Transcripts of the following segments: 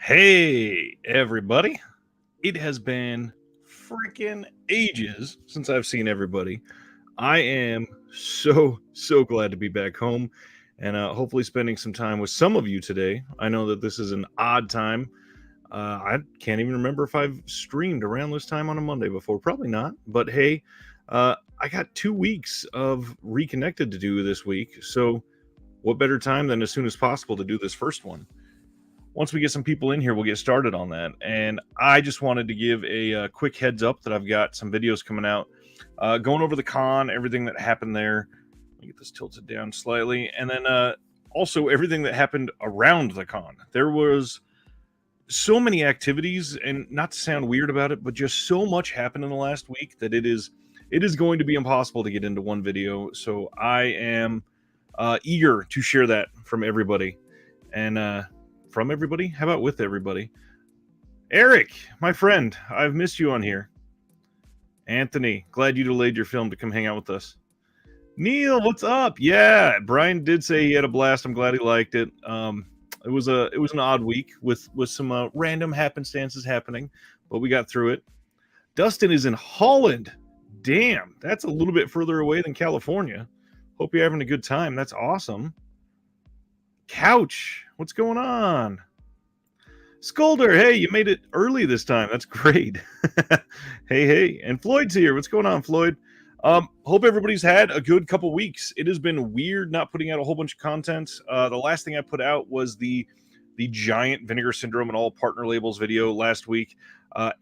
Hey, everybody. It has been freaking ages since I've seen everybody. I am so glad to be back home and hopefully spending some time with some of you today. I know that this is an odd time. I can't even remember if I've streamed around this time on a Monday before. Probably not. But hey, I got 2 weeks of Reconnected to do this week. So, what better time than as soon as possible to do this first one? Once we get some people in here, we'll get started on that. And I just wanted to give a quick heads up that I've got some videos coming out, going over the con, everything that happened there. Let me get this tilted down slightly. And then also everything that happened around the con. There was so many activities, and not to sound weird about it, but just so much happened in the last week that it is going to be impossible to get into one video. So I am eager to share that from everybody. And from everybody? How about with everybody? Eric, my friend, I've missed you on here. Anthony, glad you delayed your film to come hang out with us. Neil, what's up? Yeah, Brian did say he had a blast. I'm glad he liked it. It was an odd week with some random happenstances happening, but we got through it. Dustin is in Holland. Damn, that's a little bit further away than California. Hope you're having a good time. That's awesome. Couch, what's going on? Scolder, hey, you made it early this time. That's great. Hey. And Floyd's here. What's going on, Floyd? Hope everybody's had a good couple weeks. It has been weird not putting out a whole bunch of content. The last thing I put out was the giant Vinegar Syndrome and all partner labels video last week.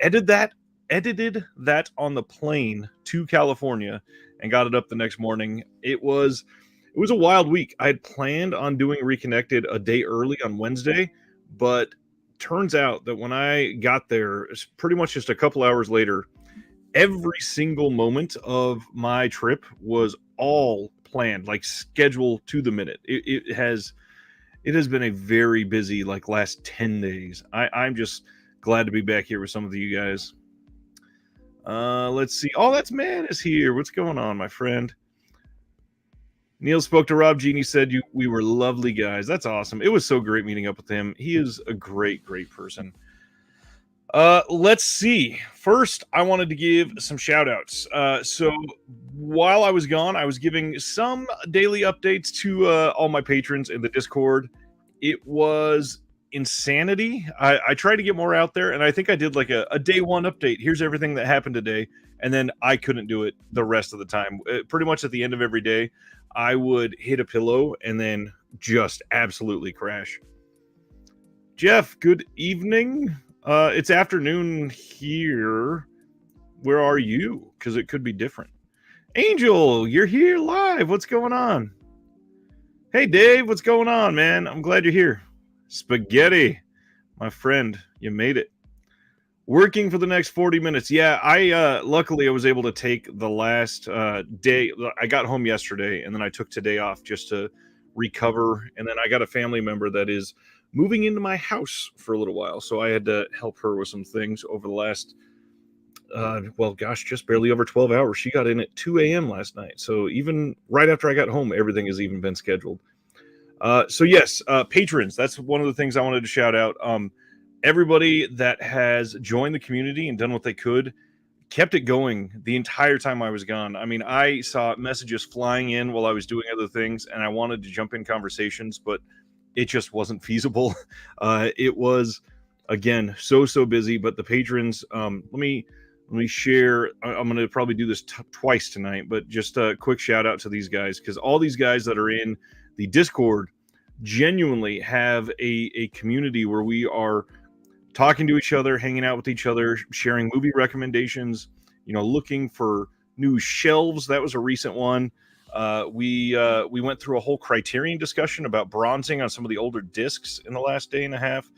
Edited that on the plane to California and got it up the next morning. It was a wild week. I had planned on doing Reconnected a day early on Wednesday, but turns out that when I got there, it's pretty much just a couple hours later, every single moment of my trip was all planned, like scheduled to the minute. It has been a very busy last 10 days. I'm just glad to be back here with some of you guys. Let's see. Oh, that's Man is here. What's going on, my friend? Neil spoke to Rob Genie, said we were lovely guys. That's awesome. It was so great meeting up with him. He is a great person. Let's see. First, I wanted to give some shout outs. So while I was gone, I was giving some daily updates to all my patrons in the Discord. It was insanity. I tried to get more out there, and I think I did a day one update. Here's everything that happened today. And then I couldn't do it the rest of the time. Pretty much at the end of every day, I would hit a pillow and then just absolutely crash. Jeff, good evening. It's afternoon here. Where are you? Because it could be different. Angel, you're here live. What's going on? Hey, Dave, what's going on, man? I'm glad you're here. Spaghetti, my friend, you made it. Working for the next 40 minutes. Yeah, luckily I was able to take the last day. I got home yesterday, and then I took today off just to recover. And then I got a family member that is moving into my house for a little while, so I had to help her with some things over the last, just barely over 12 hours. She got in at 2 a.m. last night, so even right after I got home, everything has even been scheduled. So yes, patrons, that's one of the things I wanted to shout out. Everybody that has joined the community and done what they could, kept it going the entire time I was gone. I mean, I saw messages flying in while I was doing other things, and I wanted to jump in conversations, but it just wasn't feasible. It was, again, so busy. But the patrons, let me share. I'm going to probably do this twice tonight, but just a quick shout out to these guys, because all these guys that are in the Discord genuinely have a community where we are talking to each other, hanging out with each other, sharing movie recommendations, looking for new shelves. That was a recent one. We went through a whole Criterion discussion about bronzing on some of the older discs in the last day and a half,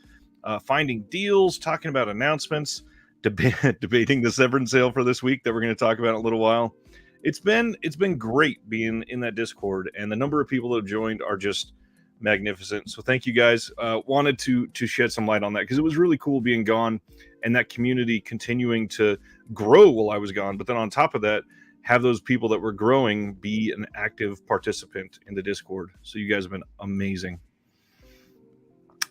finding deals, talking about announcements, debating the Severance sale for this week that we're going to talk about in a little while. It's been great being in that Discord, and the number of people that have joined are just magnificent. So thank you guys. Wanted to shed some light on that because it was really cool being gone and that community continuing to grow while I was gone. But then on top of that, have those people that were growing be an active participant in the Discord. So you guys have been amazing.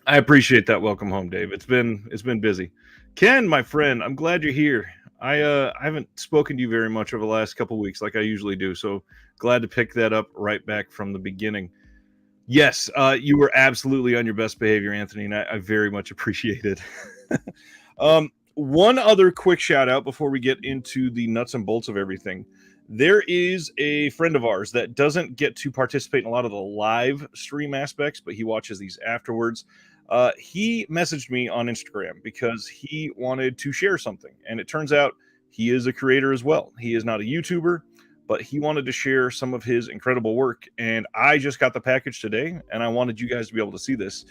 I appreciate that. Welcome home, Dave. It's been busy. Ken, my friend, I'm glad you're here. I haven't spoken to you very much over the last couple of weeks like I usually do, so glad to pick that up right back from the beginning. Yes, you were absolutely on your best behavior, Anthony, and I very much appreciate it. One other quick shout out before we get into the nuts and bolts of everything. There is a friend of ours that doesn't get to participate in a lot of the live stream aspects, but he watches these afterwards. He messaged me on Instagram because he wanted to share something, and it turns out he is a creator as well. He is not a YouTuber, but he wanted to share some of his incredible work, and I just got the package today, and I wanted you guys to be able to see this.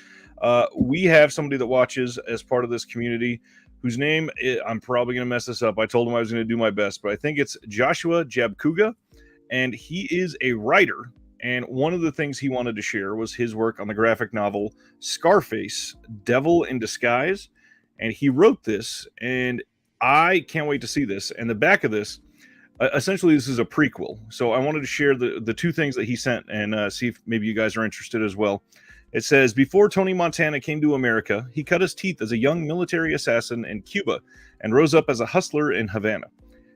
We have somebody that watches as part of this community whose name, I'm probably going to mess this up. I told him I was going to do my best, but I think it's Joshua Jabkuga, and he is a writer. And one of the things he wanted to share was his work on the graphic novel Scarface, Devil in Disguise. And he wrote this, and I can't wait to see this. And the back of this, essentially, this is a prequel. So I wanted to share the two things that he sent and see if maybe you guys are interested as well. It says, before Tony Montana came to America, he cut his teeth as a young military assassin in Cuba and rose up as a hustler in Havana.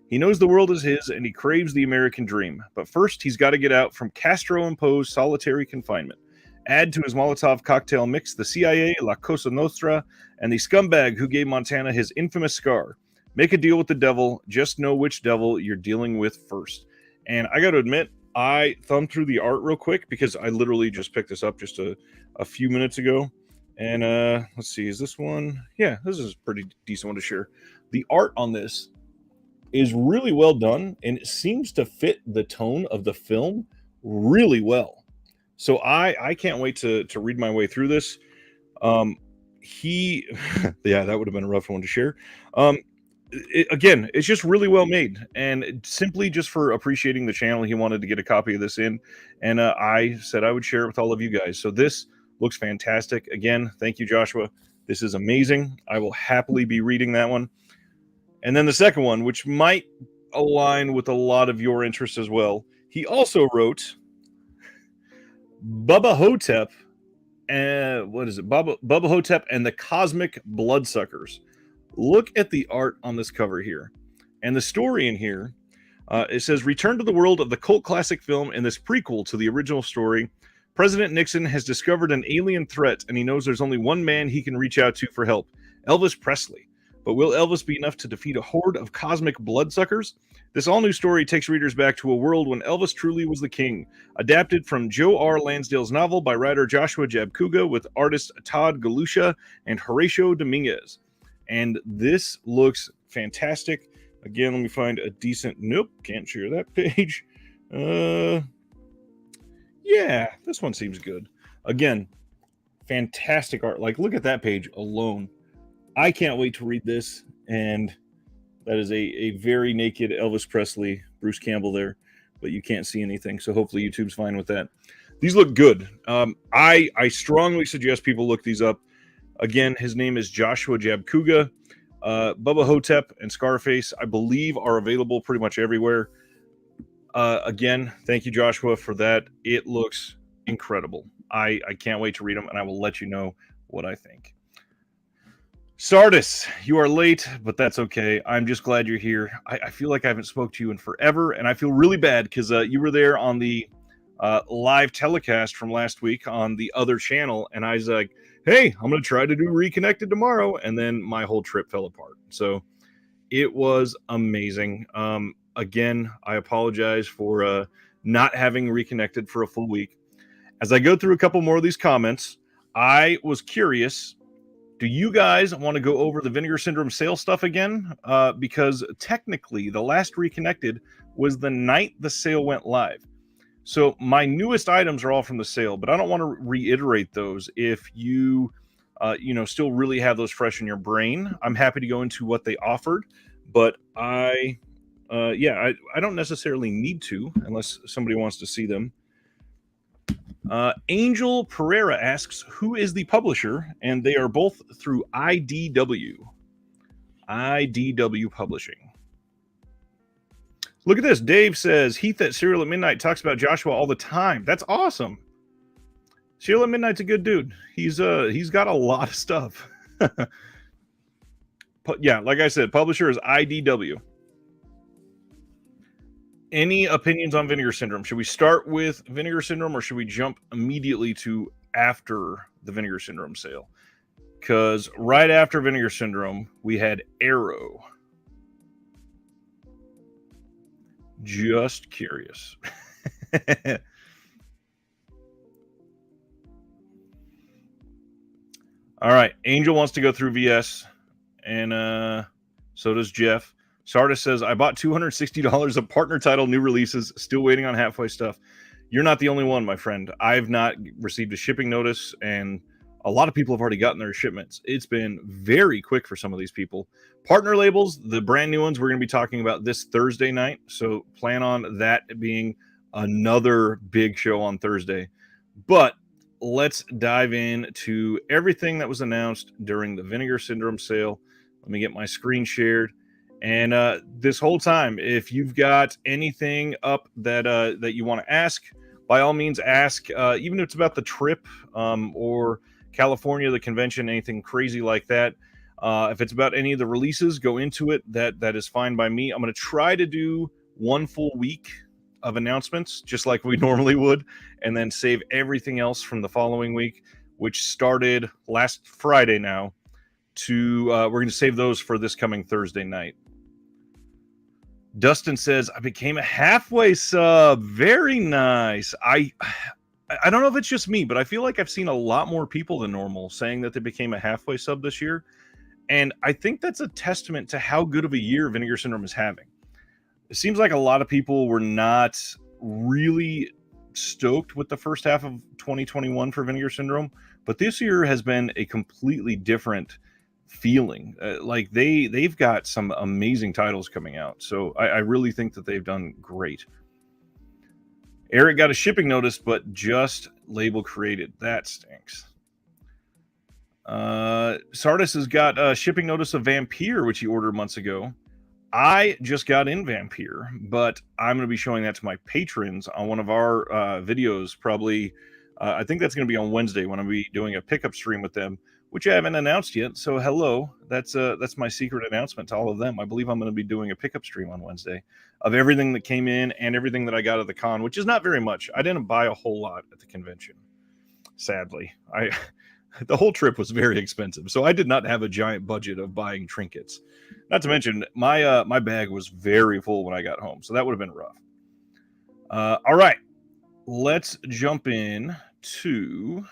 He knows the world is his and he craves the American dream. But first, he's got to get out from Castro-imposed solitary confinement. Add to his Molotov cocktail mix the CIA, La Cosa Nostra, and the scumbag who gave Montana his infamous scar. Make a deal with the devil. Just know which devil you're dealing with first. And I got to admit, I thumbed through the art real quick because I literally just picked this up just a few minutes ago. And let's see, is this one? Yeah, this is a pretty decent one to share. The art on this is really well done, and it seems to fit the tone of the film really well. So I can't wait to read my way through this. Yeah, that would have been a rough one to share. Again, it's just really well made, and simply just for appreciating the channel, he wanted to get a copy of this in, and I said I would share it with all of you guys. So this looks fantastic. Again, thank you, Joshua. This is amazing. I will happily be reading that one. And then the second one, which might align with a lot of your interests as well, he also wrote Bubba Hotep, what is it? Bubba Hotep and the Cosmic Bloodsuckers. Look at the art on this cover here. And the story in here, it says, return to the world of the cult classic film in this prequel to the original story. President Nixon has discovered an alien threat, and he knows there's only one man he can reach out to for help, Elvis Presley. But will Elvis be enough to defeat a horde of cosmic bloodsuckers? This all-new story takes readers back to a world when Elvis truly was the king, adapted from Joe R. Lansdale's novel by writer Joshua Jabkuga with artists Todd Galusha and Horatio Dominguez. And this looks fantastic. Again, let me find a decent... Nope, can't share that page. Yeah, this one seems good. Again, fantastic art. Like, look at that page alone. I can't wait to read this. And that is a very naked Elvis Presley, Bruce Campbell there. But you can't see anything, so hopefully YouTube's fine with that. These look good. I strongly suggest people look these up. Again, his name is Joshua Jabkuga. Bubba Hotep and Scarface, I believe, are available pretty much everywhere. Again, thank you, Joshua, for that. It looks incredible. I can't wait to read them, and I will let you know what I think. Sardis, you are late, but that's okay. I'm just glad you're here. I feel like I haven't spoke to you in forever, and I feel really bad because you were there on the live telecast from last week on the other channel, and I was like, hey, I'm going to try to do Reconnected tomorrow, and then my whole trip fell apart. So it was amazing. Again, I apologize for not having Reconnected for a full week. As I go through a couple more of these comments, I was curious, do you guys want to go over the Vinegar Syndrome sale stuff again? Because technically, the last Reconnected was the night the sale went live. So my newest items are all from the sale, but I don't want to reiterate those. If you, still really have those fresh in your brain, I'm happy to go into what they offered, but I don't necessarily need to unless somebody wants to see them. Angel Pereira asks, who is the publisher? And they are both through IDW Publishing. Look at this. Dave says, Heath at Serial at Midnight talks about Joshua all the time. That's awesome. Sheila Midnight's a good dude. He's got a lot of stuff. Yeah, like I said, publisher is IDW. Any opinions on Vinegar Syndrome? Should we start with Vinegar Syndrome or should we jump immediately to after the Vinegar Syndrome sale? Because right after Vinegar Syndrome, we had Arrow. Just curious. All right. Angel wants to go through VS, and so does Jeff. Sardis says, I bought $260 of partner title new releases, still waiting on halfway stuff. You're not the only one, my friend. I've not received a shipping notice, and a lot of people have already gotten their shipments. It's been very quick for some of these people. Partner labels, the brand new ones, we're going to be talking about this Thursday night. So plan on that being another big show on Thursday. But let's dive into everything that was announced during the Vinegar Syndrome sale. Let me get my screen shared. And this whole time, if you've got anything up that you want to ask, by all means ask, even if it's about the trip or California, the convention, anything crazy like that. If it's about any of the releases, go into it. That is fine by me. I'm going to try to do one full week of announcements, just like we normally would, and then save everything else from the following week, which started last Friday now, to we're going to save those for this coming Thursday night. Dustin says, I became a halfway sub. Very nice. I don't know if it's just me, but I feel like I've seen a lot more people than normal saying that they became a halfway sub this year. And I think that's a testament to how good of a year Vinegar Syndrome is having. It seems like a lot of people were not really stoked with the first half of 2021 for Vinegar Syndrome, but this year has been a completely different feeling. Like they've got some amazing titles coming out. So I really think that they've done great. Eric got a shipping notice, but just label created. That stinks. Sardis has got a shipping notice of Vampire, which he ordered months ago. I just got in Vampire, but I'm going to be showing that to my patrons on one of our videos. Probably, I think that's going to be on Wednesday when I'll be doing a pickup stream with them, which I haven't announced yet. So hello, that's my secret announcement to all of them. I believe I'm going to be doing a pickup stream on Wednesday of everything that came in and everything that I got at the con, which is not very much. I didn't buy a whole lot at the convention, sadly. The whole trip was very expensive, so I did not have a giant budget of buying trinkets. Not to mention, my bag was very full when I got home, so that would have been rough. All right, let's jump in to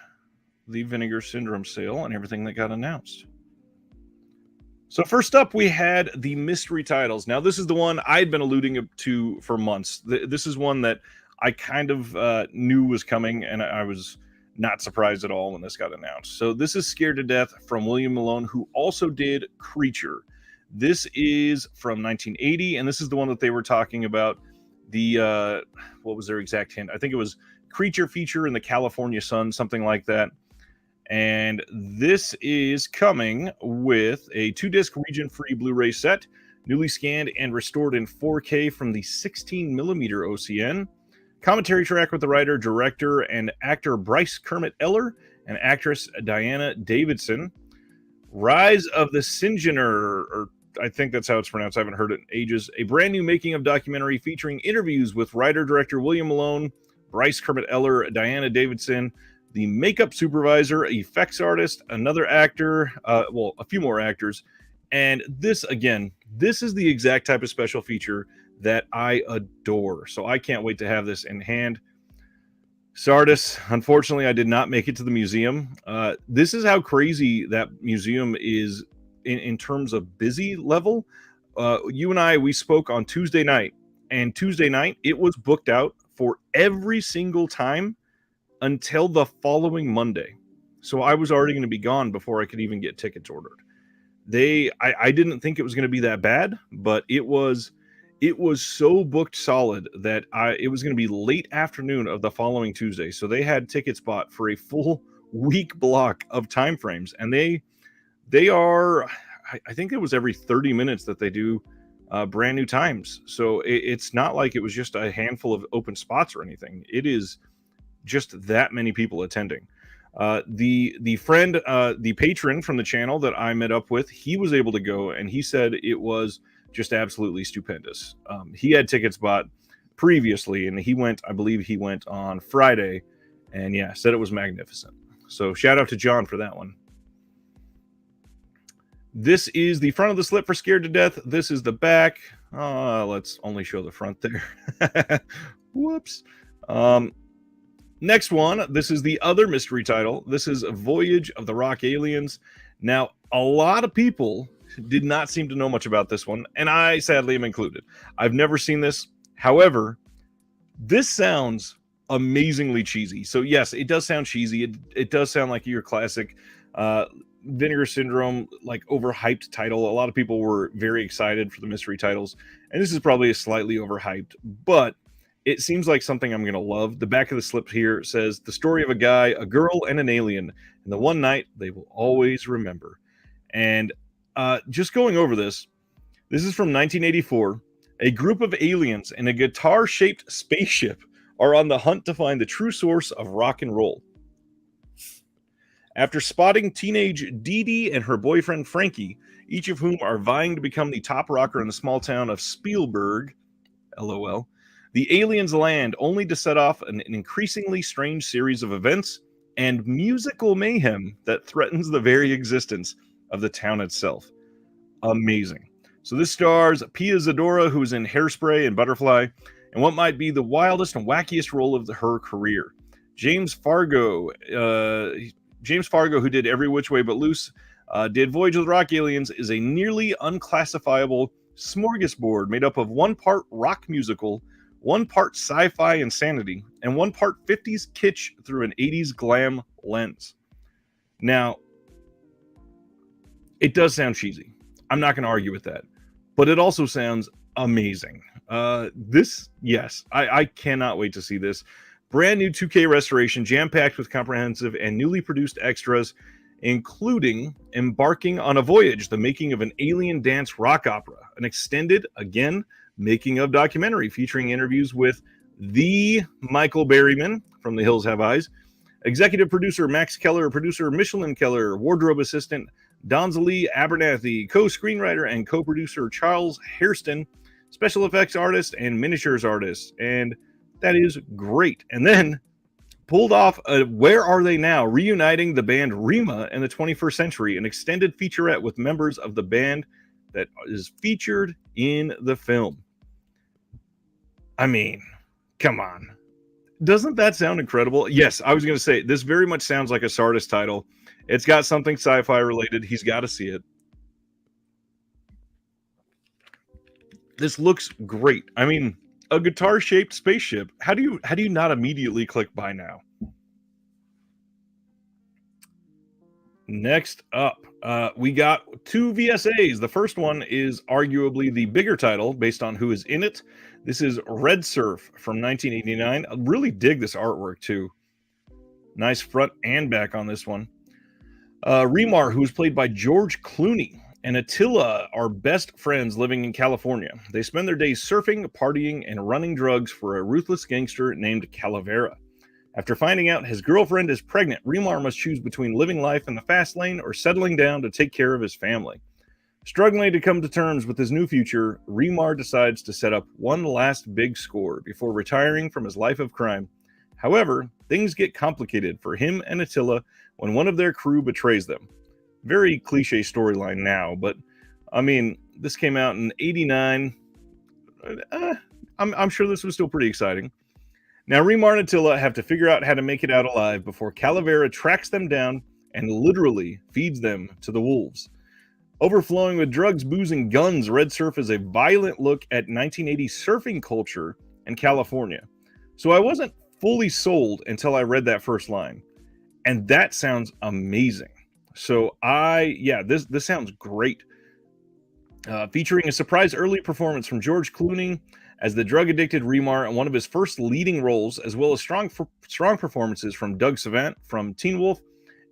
the Vinegar Syndrome sale and everything that got announced. So first up, we had the mystery titles. Now, this is the one I'd been alluding to for months. This is one that I kind of knew was coming, and I was not surprised at all when this got announced. So this is Scared to Death from William Malone, who also did Creature. This is from 1980, and this is the one that they were talking about. The what was their exact hint? I think it was Creature feature in the California Sun, something like that. And this is coming with a 2-disc region-free Blu-ray set, newly scanned and restored in 4K from the 16mm OCN. Commentary track with the writer, director, and actor Bryce Kermit Eller and actress Diana Davidson. Rise of the Singener, or I think that's how it's pronounced. I haven't heard it in ages. A brand new making of documentary featuring interviews with writer-director William Malone, Bryce Kermit Eller, Diana Davidson, the makeup supervisor, effects artist, another actor, a few more actors. And this, again, this is the exact type of special feature that I adore. So I can't wait to have this in hand. Sardis, unfortunately, I did not make it to the museum. This is how crazy that museum is in terms of busy level. You and I, we spoke on Tuesday night, and Tuesday night, it was booked out for every single time until the following Monday. So I was already going to be gone before I could even get tickets ordered. I didn't think it was going to be that bad, but it was so booked solid that it was going to be late afternoon of the following Tuesday. So they had tickets bought for a full week block of time frames, and they are, I think it was every 30 minutes that they do brand new times. So it's not like it was just a handful of open spots or anything. It is just that many people attending. The friend, the patron from the channel that I met up with, he was able to go, and he said it was just absolutely stupendous. He had tickets bought previously, and he went, I believe he went on Friday, and yeah, said it was magnificent. So shout out to John for that one. This is the front of the slip for Scared to Death. This is the back. Let's only show the front there. Whoops. Next one, this is the other mystery title. This is Voyage of the Rock Aliens. Now, a lot of people did not seem to know much about this one, and I sadly am included. I've never seen this. However, this sounds amazingly cheesy. So yes, it does sound cheesy. It does sound like your classic Vinegar Syndrome, like overhyped title. A lot of people were very excited for the mystery titles, and this is probably a slightly overhyped, but it seems like something I'm going to love. The back of the slip here says, the story of a guy, a girl, and an alien, and the one night they will always remember. And just going over this is from 1984. A group of aliens in a guitar-shaped spaceship are on the hunt to find the true source of rock and roll. After spotting teenage Dee Dee and her boyfriend Frankie, each of whom are vying to become the top rocker in the small town of Spielberg, LOL, the aliens land only to set off an increasingly strange series of events and musical mayhem that threatens the very existence of the town itself. Amazing. So this stars Pia Zadora, who's in Hairspray and Butterfly, and what might be the wildest and wackiest role of her career. James Fargo, who did Every Which Way But Loose, did Voyage of the Rock Aliens, is a nearly unclassifiable smorgasbord made up of one part rock musical, one part sci-fi insanity, and one part 50s kitsch through an 80s glam lens. Now, it does sound cheesy. I'm not going to argue with that. But it also sounds amazing. Yes, I cannot wait to see this. Brand new 2K restoration, jam-packed with comprehensive and newly produced extras, including Embarking on a Voyage, the making of an alien dance rock opera, an extended, again, making of documentary featuring interviews with the Michael Berryman from The Hills Have Eyes, executive producer Max Keller, producer Michelin Keller, wardrobe assistant Donzalee Abernathy, co-screenwriter and co-producer Charles Hairston, special effects artist and miniatures artist, and that is great. And then pulled off Where Are They Now, reuniting the band Rima in the 21st century, an extended featurette with members of the band that is featured in the film. I mean, come on. Doesn't that sound incredible? Yes, I was going to say, this very much sounds like a Sardis title. It's got something sci-fi related. He's got to see it. This looks great. I mean, a guitar-shaped spaceship. How do you not immediately click buy now? Next up, we got two VSAs. The first one is arguably the bigger title based on who is in it. This is Red Surf from 1989. I really dig this artwork too. Nice front and back on this one. Remar, who is played by George Clooney, and Attila are best friends living in California. They spend their days surfing, partying, and running drugs for a ruthless gangster named Calavera. After finding out his girlfriend is pregnant, Remar must choose between living life in the fast lane or settling down to take care of his family. Struggling to come to terms with his new future, Remar decides to set up one last big score before retiring from his life of crime. However, things get complicated for him and Attila when one of their crew betrays them. Very cliche storyline now, but I mean, this came out in '89. I'm sure this was still pretty exciting. Now, Remar and Attila have to figure out how to make it out alive before Calavera tracks them down and literally feeds them to the wolves. Overflowing with drugs, booze, and guns, Red Surf is a violent look at 1980s surfing culture in California. So I wasn't fully sold until I read that first line. And that sounds amazing. So this sounds great. Featuring a surprise early performance from George Clooney as the drug-addicted Remar and one of his first leading roles, as well as strong performances from Doug Savant from Teen Wolf,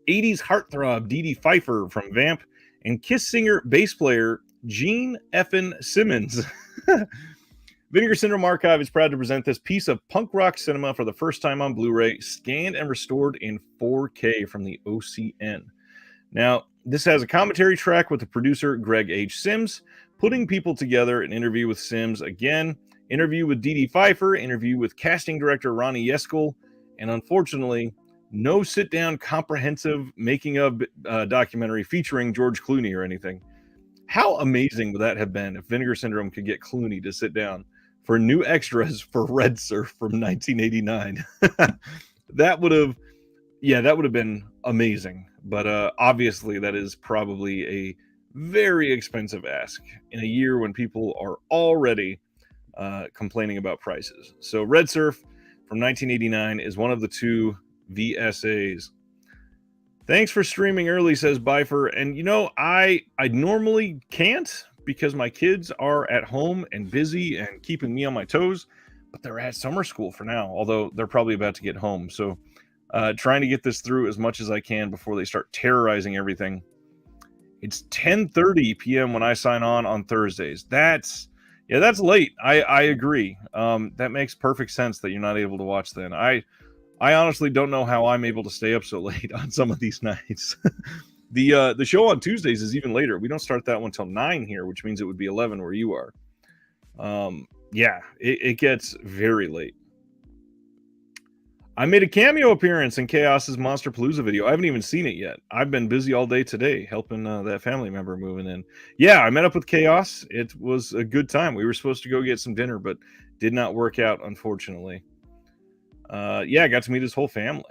80s heartthrob Dee Dee Pfeiffer from Vamp, and Kiss singer bass player Gene Effin Simmons Vinegar Syndrome Archive is proud to present this piece of punk rock cinema for the first time on Blu-ray, scanned and restored in 4K from the OCN. Now, this has a commentary track with the producer Greg H. Sims, putting people together, an interview with Sims again, interview with Dee Dee Pfeiffer, interview with casting director Ronnie Yeskel, and unfortunately, no sit-down comprehensive making-of documentary featuring George Clooney or anything. How amazing would that have been if Vinegar Syndrome could get Clooney to sit down for new extras for Red Surf from 1989? That would have been amazing. But obviously, that is probably a very expensive ask in a year when people are already complaining about prices. So Red Surf from 1989 is one of the two VSAs. Thanks for streaming early, says Bifer. And I normally can't because my kids are at home and busy and keeping me on my toes, but they're at summer school for now, although they're probably about to get home. So trying to get this through as much as I can before they start terrorizing everything. It's 10:30 p.m. when I sign on Thursdays. That's late. I agree. That makes perfect sense that you're not able to watch then. I honestly don't know how I'm able to stay up so late on some of these nights. The show on Tuesdays is even later. We don't start that one till 9 here, which means it would be 11 where you are. It gets very late. I made a cameo appearance in Chaos's Monster Palooza video. I haven't even seen it yet. I've been busy all day today helping that family member moving in. Yeah, I met up with Chaos. It was a good time. We were supposed to go get some dinner, but did not work out, unfortunately. I got to meet his whole family.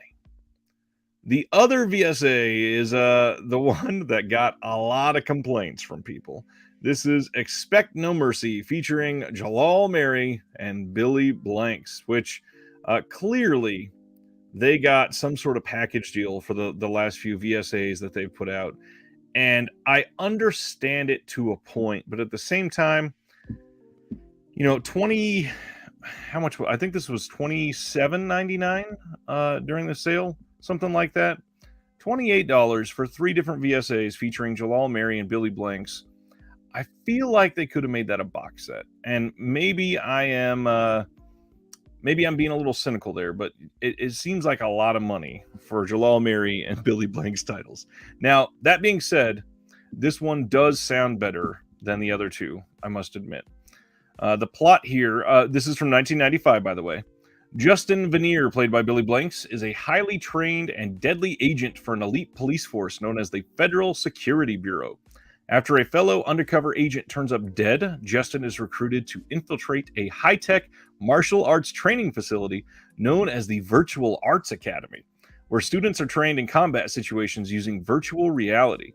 The other VSA is the one that got a lot of complaints from people. This is Expect No Mercy, featuring Jalal Mary and Billy Blanks, which clearly they got some sort of package deal for the last few VSAs that they've put out. And I understand it to a point, but at the same time, how much? I think this was $27.99 during the sale, something like that. $28 for 3 different VSAs featuring Jalal Mary and Billy Blanks. I feel like they could have made that a box set, and maybe I'm being a little cynical there, but it seems like a lot of money for Jalal Mary and Billy Blanks titles. Now, that being said, this one does sound better than the other two, I must admit. The plot here, this is from 1995, by the way. Justin Veneer, played by Billy Blanks, is a highly trained and deadly agent for an elite police force known as the Federal Security Bureau. After a fellow undercover agent turns up dead, Justin is recruited to infiltrate a high-tech martial arts training facility known as the Virtual Arts Academy, where students are trained in combat situations using virtual reality.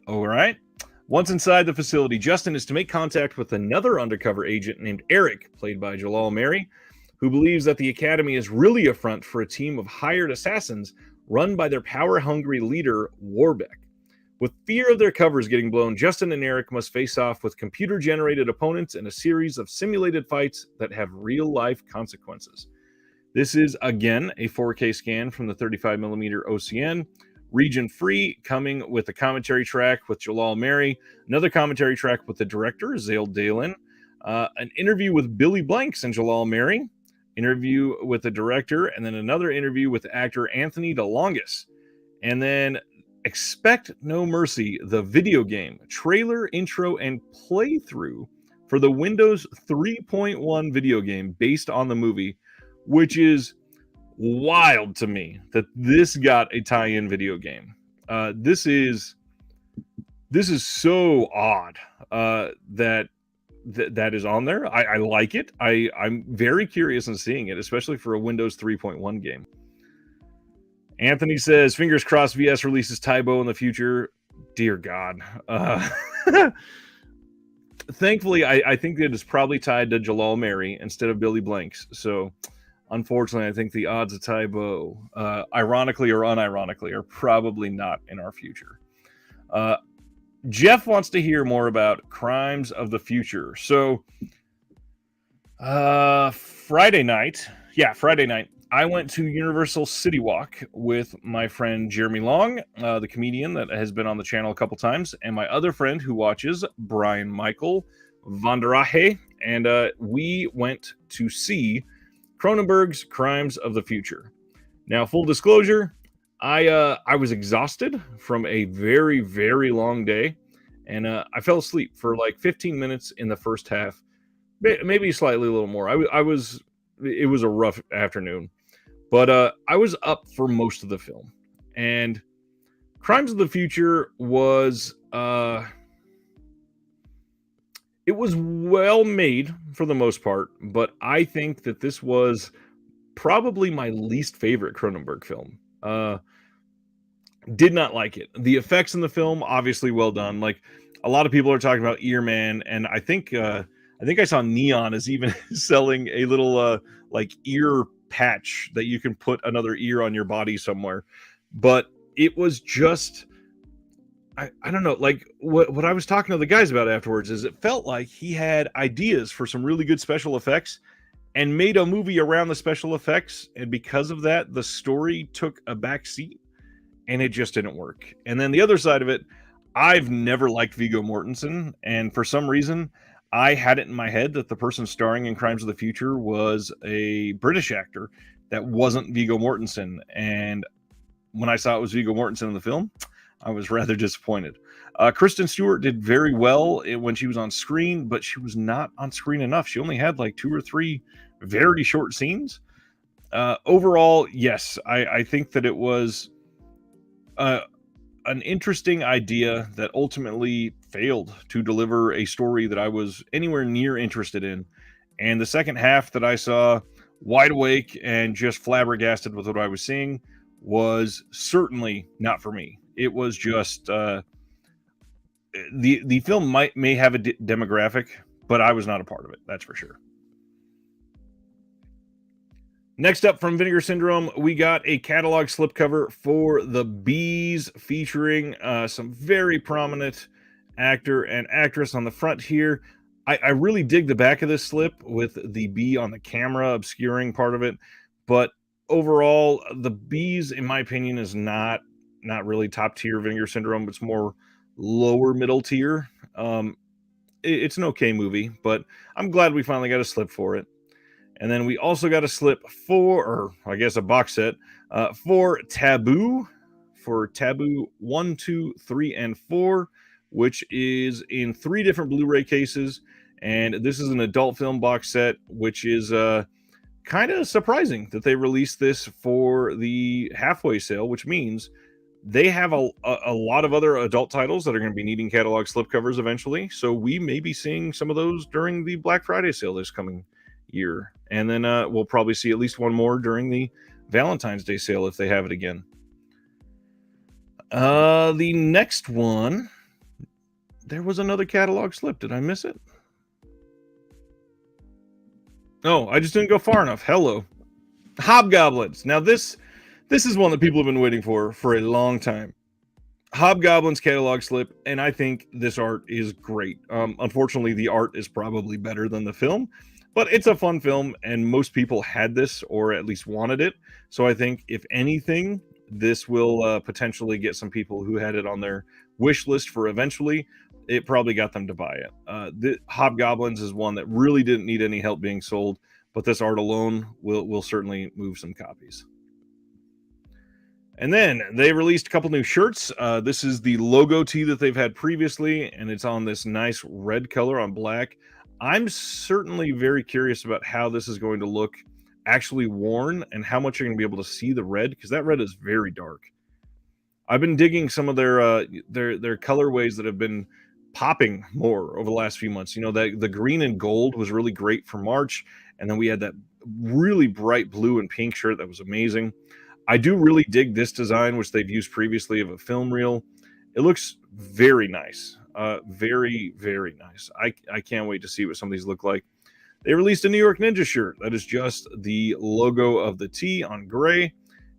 All right. Once inside the facility, Justin is to make contact with another undercover agent named Eric, played by Jalal Mary, who believes that the academy is really a front for a team of hired assassins run by their power-hungry leader, Warbeck. With fear of their covers getting blown, Justin and Eric must face off with computer-generated opponents in a series of simulated fights that have real-life consequences. This is, again, a 4K scan from the 35mm OCN, region-free, coming with a commentary track with Jalal Mary, another commentary track with the director, Zale Dalen, an interview with Billy Blanks and Jalal Mary, interview with the director, and then another interview with actor Anthony DeLongis. And then Expect No Mercy, the video game, trailer, intro, and playthrough for the Windows 3.1 video game based on the movie, which is wild to me that this got a tie-in video game. This is so odd that is on there. I like it. I'm very curious in seeing it, especially for a Windows 3.1 game. Anthony says, fingers crossed VS releases Tybo in the future. Dear God. Thankfully, I think it is probably tied to Jalal Mary instead of Billy Blanks. So, unfortunately, I think the odds of Tybo, ironically or unironically, are probably not in our future. Jeff wants to hear more about Crimes of the Future. So, Friday night, I went to Universal City Walk with my friend Jeremy Long, the comedian that has been on the channel a couple times, and my other friend who watches, Brian Michael Vanderahe, and we went to see Cronenberg's Crimes of the Future. Now, full disclosure, I was exhausted from a very, very long day, and I fell asleep for like 15 minutes in the first half, maybe slightly a little more. I was it was a rough afternoon, but I was up for most of the film, and Crimes of the Future was it was well made for the most part, but I think that this was probably my least favorite Cronenberg film. Did not like it. The effects in the film, obviously well done. Like a lot of people are talking about Earman, and I think I saw Neon is even selling a little like ear patch that you can put another ear on your body somewhere. But it was just I don't know, like what I was talking to the guys about afterwards is it felt like he had ideas for some really good special effects and made a movie around the special effects, and because of that, the story took a back seat and it just didn't work. And then the other side of it, I've never liked Viggo Mortensen, and for some reason, I had it in my head that the person starring in Crimes of the Future was a British actor that wasn't Viggo Mortensen. And when I saw it was Viggo Mortensen in the film, I was rather disappointed. Kristen Stewart did very well when she was on screen, but she was not on screen enough. She only had like 2 or 3 very short scenes. Overall, yes, I think that it was an interesting idea that ultimately failed to deliver a story that I was anywhere near interested in. And the second half that I saw, wide awake and just flabbergasted with what I was seeing, was certainly not for me. It was just the film may have a demographic, but I was not a part of it. That's for sure. Next up from Vinegar Syndrome, we got a catalog slipcover for The Bees, featuring some very prominent actor and actress on the front here. I really dig the back of this slip with the bee on the camera obscuring part of it, but overall, The Bees, in my opinion, is not really top tier Vinegar Syndrome. It's more lower middle tier. It's an okay movie, but I'm glad we finally got a slip for it. And then we also got a slip or I guess a box set for Taboo 1, 2, 3, and 4, which is in 3 different Blu-ray cases. And this is an adult film box set, which is kind of surprising that they released this for the halfway sale, which means they have a lot of other adult titles that are going to be needing catalog slipcovers eventually. So we may be seeing some of those during the Black Friday sale this coming year. And then we'll probably see at least one more during the Valentine's Day sale if they have it again. The next one, there was another catalog slip. Did I miss it? Oh, I just didn't go far enough. Hello. Hobgoblins. Now this is one that people have been waiting for a long time. Hobgoblins catalog slip, and I think this art is great. Unfortunately, the art is probably better than the film, but it's a fun film, and most people had this or at least wanted it. So I think, if anything, this will potentially get some people who had it on their wish list for eventually. It probably got them to buy it. The Hobgoblins is one that really didn't need any help being sold, but this art alone will certainly move some copies. And then they released a couple new shirts. This is the logo tee that they've had previously, and it's on this nice red color on black. I'm certainly very curious about how this is going to look actually worn and how much you're going to be able to see the red, because that red is very dark. I've been digging some of their colorways that have been popping more over the last few months. You know, that the green and gold was really great for March, and then we had that really bright blue and pink shirt that was amazing. I do really dig this design, which they've used previously, of a film reel. It looks very nice. Very, very nice. I can't wait to see what some of these look like. They released a New York Ninja shirt that is just the logo of the T on gray.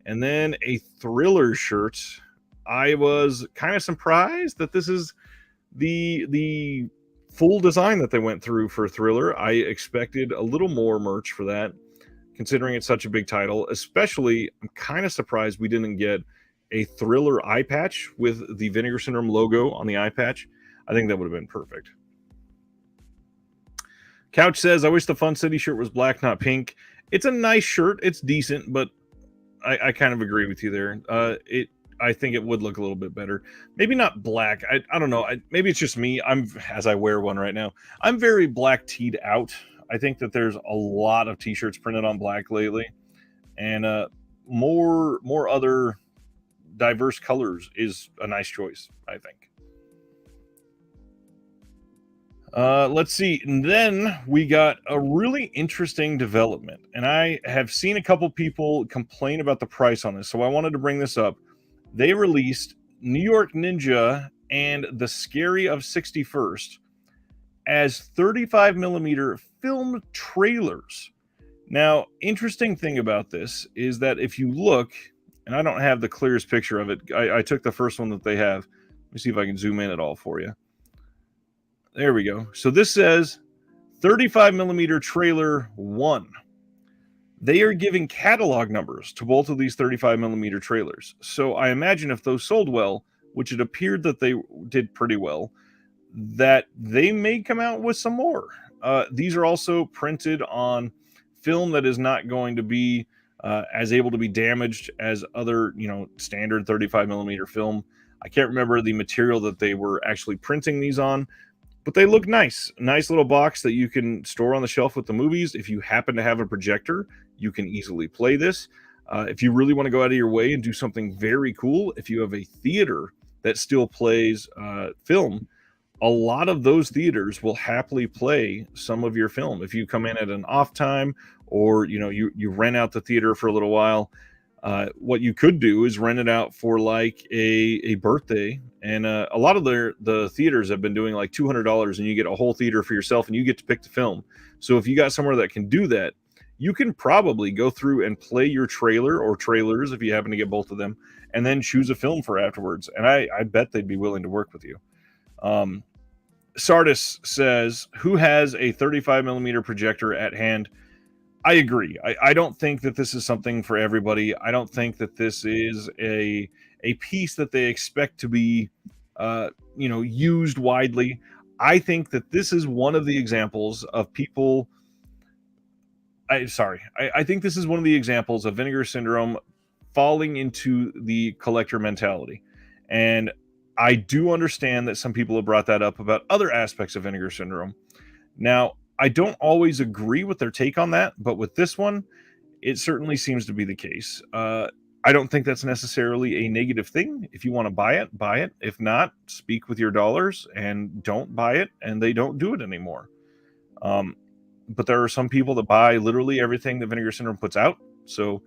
And then a Thriller shirt. I was kind of surprised that this is the full design that they went through for Thriller. I expected a little more merch for that, considering it's such a big title. Especially, I'm kind of surprised we didn't get a Thriller eye patch with the Vinegar Syndrome logo on the eye patch. I think that would have been perfect. Couch says, I wish the Fun City shirt was black, not pink. It's a nice shirt. It's decent, but I kind of agree with you there. I think it would look a little bit better. Maybe not black. I don't know. Maybe it's just me. As I wear one right now, I'm very black teed out. I think that there's a lot of t-shirts printed on black lately, and more other diverse colors is a nice choice, I think. Let's see. And then we got a really interesting development, and I have seen a couple people complain about the price on this, so I wanted to bring this up. They released New York Ninja and The Scary of 61st as 35 millimeter film trailers. Now, interesting thing about this is that if you look, and I don't have the clearest picture of it, I took the first one that they have. Let me see if I can zoom in at all for you. There we go. So this says 35 millimeter trailer 1. They are giving catalog numbers to both of these 35 millimeter trailers. So I imagine if those sold well, which it appeared that they did pretty well, that they may come out with some more. These are also printed on film that is not going to be as able to be damaged as other, standard 35 millimeter film. I can't remember the material that they were actually printing these on, but they look nice. Nice little box that you can store on the shelf with the movies. If you happen to have a projector, you can easily play this. If you really want to go out of your way and do something very cool, if you have a theater that still plays film, a lot of those theaters will happily play some of your film. If you come in at an off time, or you rent out the theater for a little while, what you could do is rent it out for like a birthday. And a lot of the theaters have been doing like $200, and you get a whole theater for yourself, and you get to pick the film. So if you got somewhere that can do that, you can probably go through and play your trailer or trailers if you happen to get both of them, and then choose a film for afterwards. And I bet they'd be willing to work with you. Sardis says, who has a 35 millimeter projector at hand? I agree. I don't think that this is something for everybody. I don't think that this is a piece that they expect to be, used widely. I think that this is one of the examples of people. I think this is one of the examples of Vinegar Syndrome falling into the collector mentality. And I do understand that some people have brought that up about other aspects of Vinegar Syndrome. Now, I don't always agree with their take on that, but with this one, it certainly seems to be the case. I don't think that's necessarily a negative thing. If you want to buy it, buy it. If not, speak with your dollars and don't buy it, and they don't do it anymore. But there are some people that buy literally everything that Vinegar Syndrome puts out. So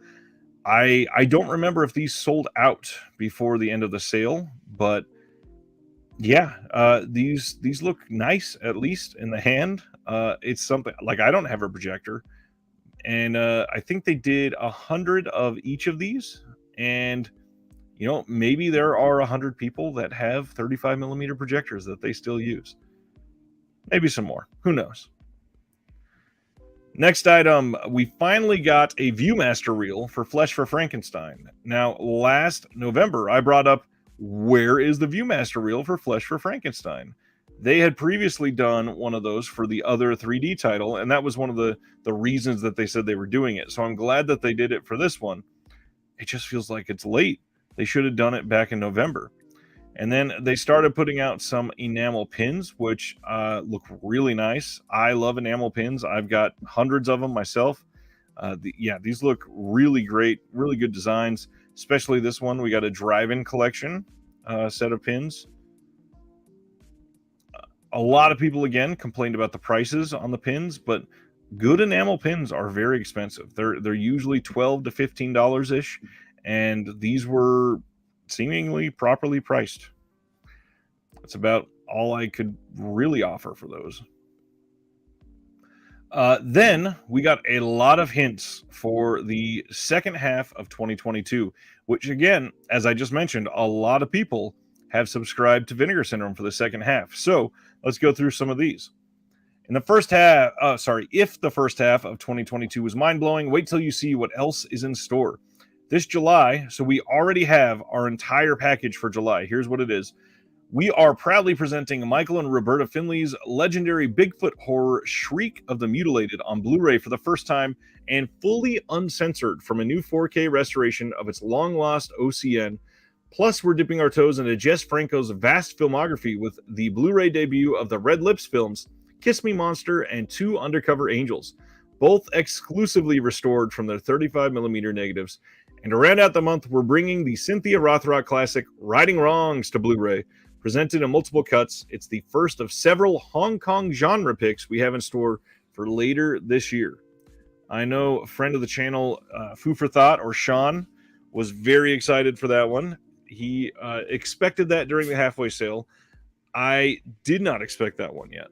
I don't remember if these sold out before the end of the sale, but yeah, these look nice, at least in the hand. It's something like, I don't have a projector, and I think they did 100 of each of these, and maybe there are 100 people that have 35 millimeter projectors that they still use. Maybe some more. Who knows? Next item, we finally got a Viewmaster reel for Flesh for Frankenstein. Now, last November, I brought up, where is the Viewmaster reel for Flesh for Frankenstein? They had previously done one of those for the other 3D title, and that was one of the reasons that they said they were doing it. So I'm glad that they did it for this one. It just feels like it's late. They should have done it back in November. And then they started putting out some enamel pins, which look really nice. I love enamel pins. I've got hundreds of them myself. These look really great, really good designs, especially this one. We got a drive-in collection set of pins. A lot of people, again, complained about the prices on the pins, but good enamel pins are very expensive. They're usually $12 to $15-ish, and these were seemingly properly priced. That's about all I could really offer for those. Then we got a lot of hints for the second half of 2022, which, again, as I just mentioned, a lot of people have subscribed to Vinegar Syndrome for the second half. So let's go through some of these. In the first half, if the first half of 2022 was mind-blowing, wait till you see what else is in store. This July, so we already have our entire package for July. Here's what it is. we are proudly presenting Michael and Roberta Finley's legendary Bigfoot horror Shriek of the Mutilated on Blu-ray for the first time and fully uncensored from a new 4K restoration of its long-lost OCN. Plus, we're dipping our toes into Jess Franco's vast filmography with the Blu-ray debut of the Red Lips films, Kiss Me Monster and Two Undercover Angels, both exclusively restored from their 35mm negatives. And to round out the month, we're bringing the Cynthia Rothrock classic Righting Wrongs to Blu-ray, presented in multiple cuts. It's the first of several Hong Kong genre picks we have in store for later this year. I know a friend of the channel, Foo for Thought, or Sean, was very excited for that one. He expected that during the halfway sale. I did not expect that one yet.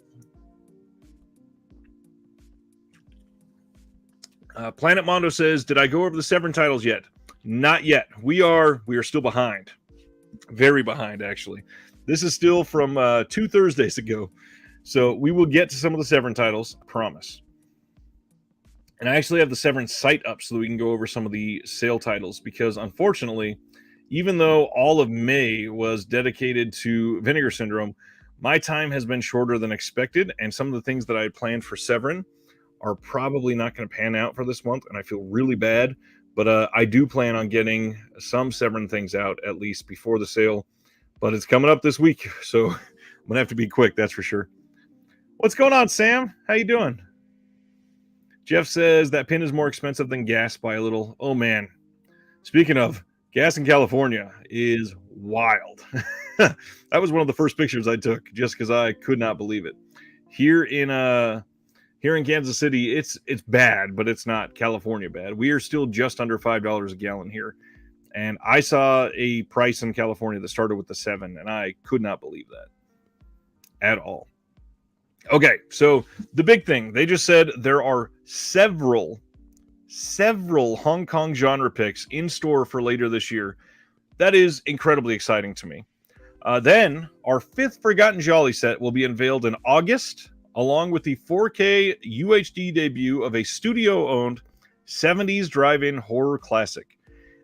Planet Mondo says, did I go over the Severin titles yet? Not yet. We are still behind. Very behind, actually. This is still from 2 Thursdays ago. So we will get to some of the Severin titles, I promise. And I actually have the Severin site up so that we can go over some of the sale titles, because unfortunately, even though all of May was dedicated to Vinegar Syndrome, my time has been shorter than expected, and some of the things that I had planned for Severin are probably not going to pan out for this month, and I feel really bad. But I do plan on getting some Severin things out at least before the sale. But it's coming up this week, so I'm going to have to be quick, that's for sure. What's going on, Sam? How you doing? Jeff says that pin is more expensive than gas by a little. Oh, man. Speaking of, gas in California is wild. That was one of the first pictures I took just because I could not believe it. Here in Kansas City, it's bad, but it's not California bad. We are still just under $5 a gallon here. And I saw a price in California that started with the 7, and I could not believe that at all. Okay, so the big thing, they just said there are several Hong Kong genre picks in store for later this year. That is incredibly exciting to me. Then our 5th Forgotten Jolly set will be unveiled in August, along with the 4K UHD debut of a studio-owned 70s drive-in horror classic.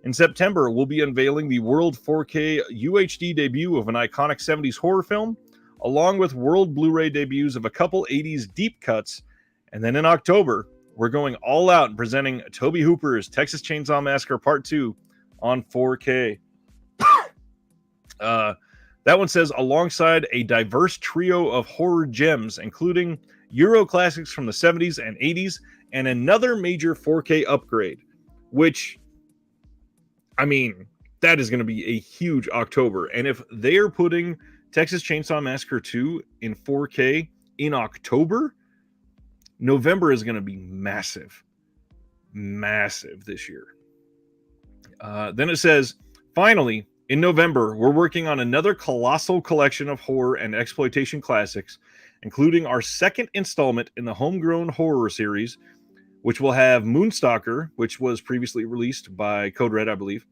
In September, we'll be unveiling the World 4K UHD debut of an iconic 70s horror film, along with World Blu-ray debuts of a couple 80s deep cuts. And then in October, we're going all out and presenting Toby Hooper's Texas Chainsaw Massacre Part 2 on 4K. That one says, alongside a diverse trio of horror gems, including Euro classics from the 70s and 80s, and another major 4K upgrade, which, I mean, that is going to be a huge October. And if they are putting Texas Chainsaw Massacre 2 in 4K in October, November is going to be massive. Massive this year. Then it says, finally, in November, we're working on another colossal collection of horror and exploitation classics, including our 2nd installment in the Homegrown Horror series, which will have Moonstalker, which was previously released by Code Red, I believe,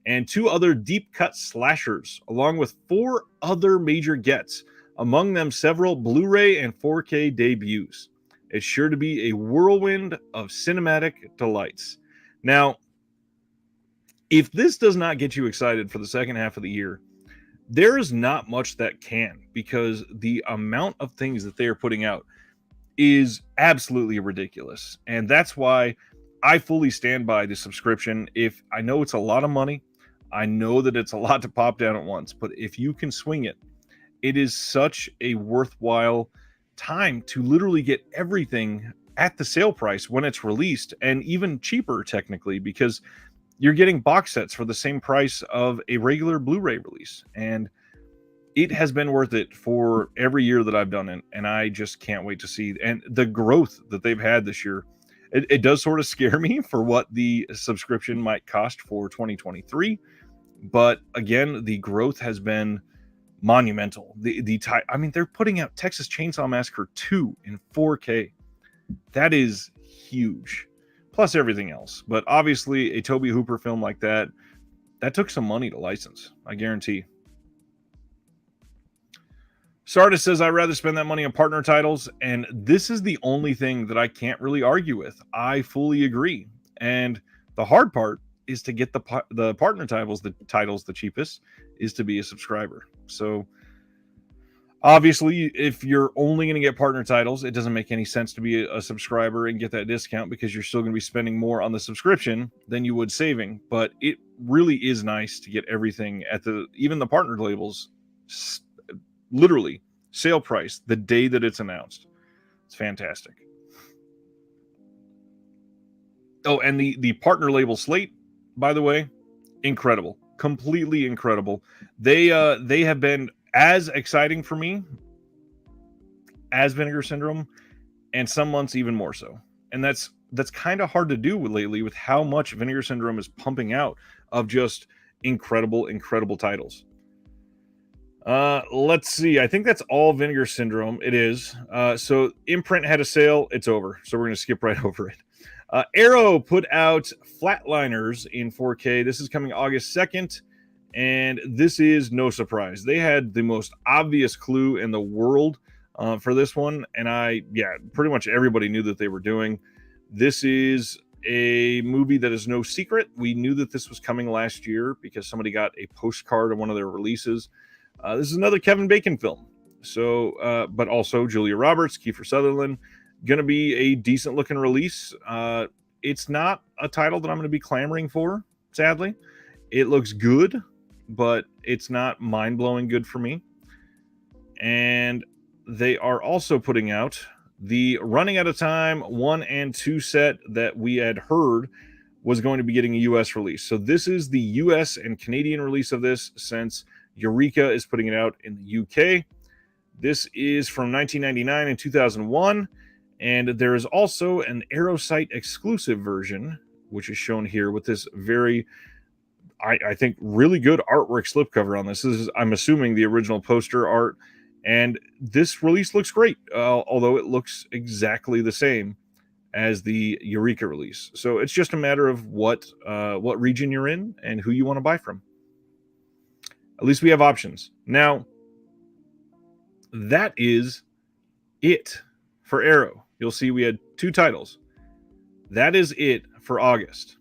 and 2 other deep cut slashers, along with 4 other major gets, among them several Blu-ray and 4K debuts. It's sure to be a whirlwind of cinematic delights. Now, if this does not get you excited for the second half of the year, there is not much that can, because the amount of things that they are putting out is absolutely ridiculous. And that's why I fully stand by the subscription. If I know it's a lot of money, I know that it's a lot to pop down at once, but if you can swing it, it is such a worthwhile time to literally get everything at the sale price when it's released, and even cheaper technically, because you're getting box sets for the same price of a regular Blu-ray release. And it has been worth it for every year that I've done it, and I just can't wait to see. And the growth that they've had this year, it does sort of scare me for what the subscription might cost for 2023. But again, the growth has been monumental. I mean, they're putting out Texas Chainsaw Massacre 2 in 4K. That is huge. Plus everything else. But obviously, a Toby Hooper film like that took some money to license, I guarantee. Sardis says, I'd rather spend that money on partner titles, and this is the only thing that I can't really argue with. I fully agree. And the hard part is to get the partner titles the cheapest, is to be a subscriber. So Obviously, if you're only going to get partner titles, it doesn't make any sense to be a subscriber and get that discount because you're still going to be spending more on the subscription than you would saving. But it really is nice to get everything at even the partner labels, literally sale price the day that it's announced. It's fantastic. Oh, and the partner label slate, by the way, incredible, completely incredible. They have been as exciting for me as Vinegar Syndrome, and some months even more so. And that's kind of hard to do lately with how much Vinegar Syndrome is pumping out of just incredible titles. Let's see. I think that's all Vinegar Syndrome. It is. So Imprint had a sale. It's over. So we're going to skip right over it. Arrow put out Flatliners in 4K. This is coming August 2nd. And this is no surprise. They had the most obvious clue in the world for this one. And pretty much everybody knew that they were doing. This is a movie that is no secret. We knew that this was coming last year because somebody got a postcard of one of their releases. This is another Kevin Bacon film. So, but also Julia Roberts, Kiefer Sutherland. Going to be a decent looking release. It's not a title that I'm going to be clamoring for, sadly. It looks good, but it's not mind-blowing good for me. And they are also putting out the Running Out of Time 1 and 2 set that we had heard was going to be getting a US release. So this is the US and Canadian release of this, since Eureka is putting it out in the UK. This is from 1999 and 2001. And there is also an Aerosite exclusive version, which is shown here with this very, I think, really good artwork slipcover on this. This is, I'm assuming, the original poster art. And this release looks great, although it looks exactly the same as the Eureka release. So it's just a matter of what region you're in and who you want to buy from. At least we have options. Now, that is it for Arrow. You'll see we had 2 titles. That is it for August.